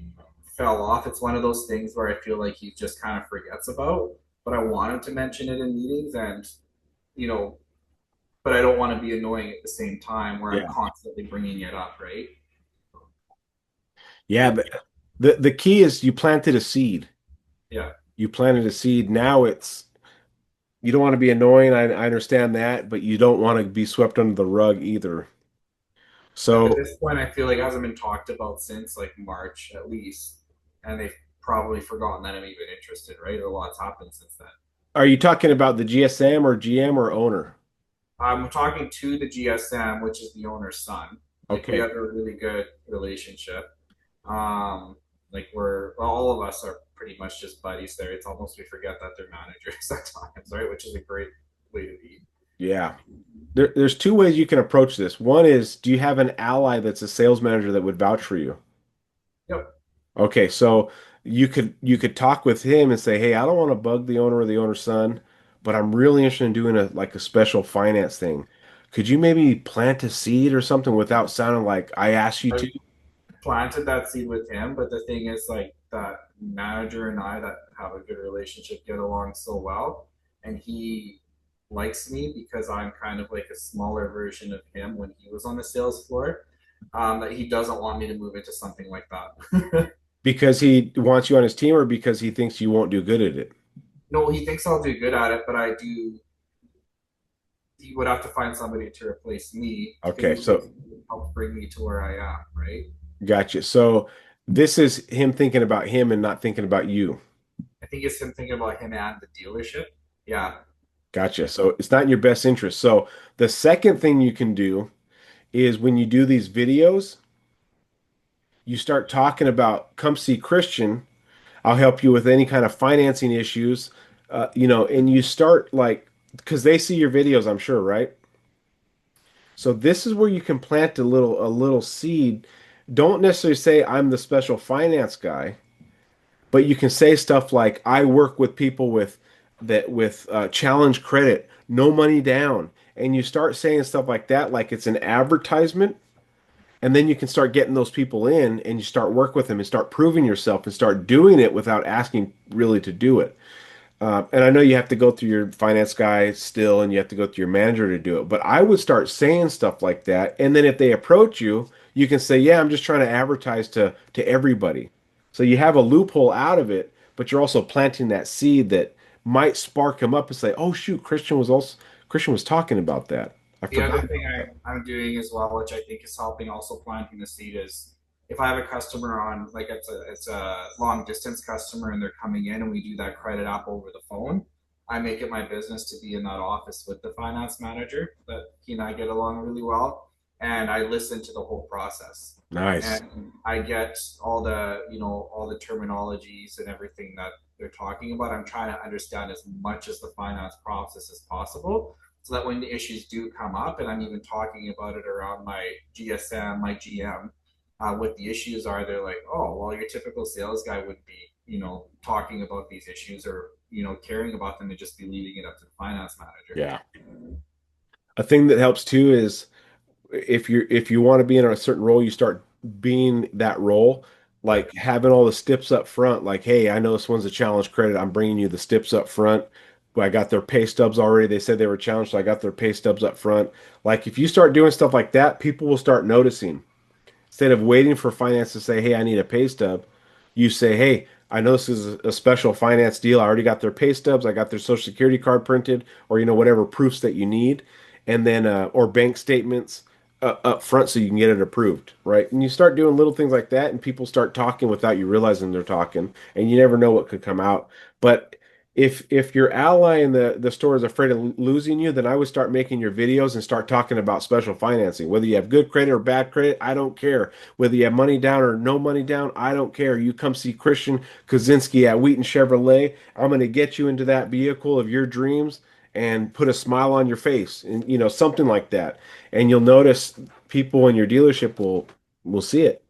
fell off. It's one of those things where I feel like he just kind of forgets about. But I wanted to mention it in meetings, and you know, but I don't want to be annoying at the same time where I'm yeah, constantly bringing it up, right? yeah. But the key is you planted a seed. Yeah. You planted a seed. Now you don't want to be annoying. I understand that, but you don't want to be swept under the rug either. But at So this point, I feel like it hasn't been talked about since like March at least, and they've probably forgotten that I'm even interested, right? Or a lot's happened since then. are you talking about the GSM or GM or owner? I'm talking to the GSM, which is the owner's son. Like we Okay. have a really good relationship. Um, like all of us are pretty much just buddies there. It's almost we forget that they're managers at times, right? Which is a great way to be. Yeah. There's two ways you can approach this. One is, do you have an ally that's a sales manager that would vouch for you? Yep. Okay, so you could talk with him and say, "Hey, I don't want to bug the owner or the owner's son, but I'm really interested in doing a special finance thing. Could you maybe plant a seed or something without sounding like I asked you I to?" planted that seed with him, but the thing is like that manager and I that have a good relationship, get along so well, and he likes me because I'm kind of like a smaller version of him when he was on the sales floor. That he doesn't want me to move into something like that. Because he wants you on his team or because he thinks you won't do good at it? No, he thinks I'll do good at it, but I do. He would have to find somebody to replace me Okay, to so help bring me to where I am, right? gotcha. So this is him thinking about him and not thinking about you. I think it's him thinking about him and the dealership. Yeah, Gotcha. So it's not in your best interest. So the second thing you can do is when you do these videos, you start talking about come see Christian. I'll help you with any kind of financing issues. And you start like because they see your videos, I'm sure, right? So this is where you can plant a little seed. Don't necessarily say I'm the special finance guy, but you can say stuff like I work with people with challenge credit, no money down, and you start saying stuff like that, like it's an advertisement, and then you can start getting those people in, and you start work with them and start proving yourself and start doing it without asking really to do it. And I know you have to go through your finance guy still, and you have to go through your manager to do it. But I would start saying stuff like that, and then if they approach you, you can say, "Yeah, I'm just trying to advertise to everybody." So you have a loophole out of it, but you're also planting that seed that might spark them up and say, "Oh shoot, Christian was talking about that. I the other forgot thing about that." I'm doing as well, which I think is helping also planting the seed, is if I have a customer on like it's a long distance customer and they're coming in and we do that credit app over the phone, I make it my business to be in that office with the finance manager that he and I get along really well, and I listen to the whole process. Nice. And I get all the terminologies and everything that they're talking about. I'm trying to understand as much as the finance process as possible so that when the issues do come up, and I'm even talking about it around my GSM, my GM, what the issues are, they're like, oh, well, your typical sales guy would be, talking about these issues or, caring about them and just be leaving it up to the finance manager. Yeah. A thing that helps too is if you want to be in a certain role, you start being that role, Yep. like having all the steps up front. Like, hey, I know this one's a challenge credit. I'm bringing you the steps up front. I got their pay stubs already. They said they were challenged, so I got their pay stubs up front. Like, if you start doing stuff like that, people will start noticing. Instead of waiting for finance to say, hey, I need a pay stub, you say, hey, I know this is a special finance deal. I already got their pay stubs. I got their social security card printed, or whatever proofs that you need, and then or bank statements up front so you can get it approved, right? And you start doing little things like that, and people start talking without you realizing they're talking, and you never know what could come out. But if your ally in the store is afraid of losing you, then I would start making your videos and start talking about special financing. Whether you have good credit or bad credit, I don't care. Whether you have money down or no money down, I don't care. You come see Christian Kasinski at Wheaton Chevrolet. I'm going to get you into that vehicle of your dreams and put a smile on your face, and something like that. And you'll notice people in your dealership will see it,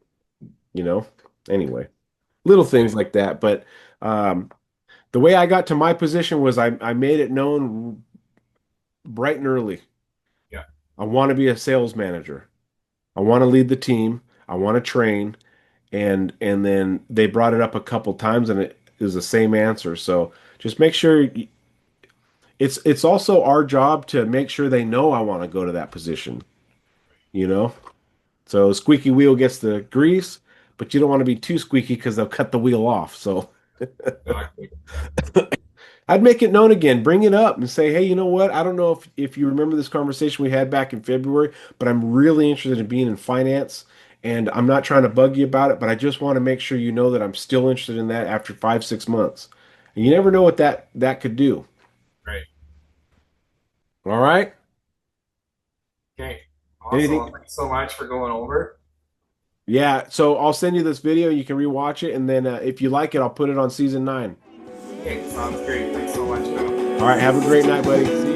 you know. Anyway, little things like that, but um the way I got to my position was I made it known bright and early. Yeah. I want to be a sales manager. I want to lead the team. I want to train. And then they brought it up a couple times and it is the same answer. So just make sure it's also our job to make sure they know I want to go to that position, you know? So squeaky wheel gets the grease, but you don't want to be too squeaky because they'll cut the wheel off. So Exactly. I'd make it known again, bring it up and say, hey, you know what? I don't know if you remember this conversation we had back in February, but I'm really interested in being in finance. And I'm not trying to bug you about it, but I just want to make sure you know that I'm still interested in that after 5, 6 months. And you never know what that could do. Right. All right? Okay. Anything? Awesome. Thanks so much for going over. Yeah. So I'll send you this video. You can rewatch it. And then if you like it, I'll put it on season 9. Okay. Sounds great. Thanks so much, Kyle. All right. Have a great night, buddy. See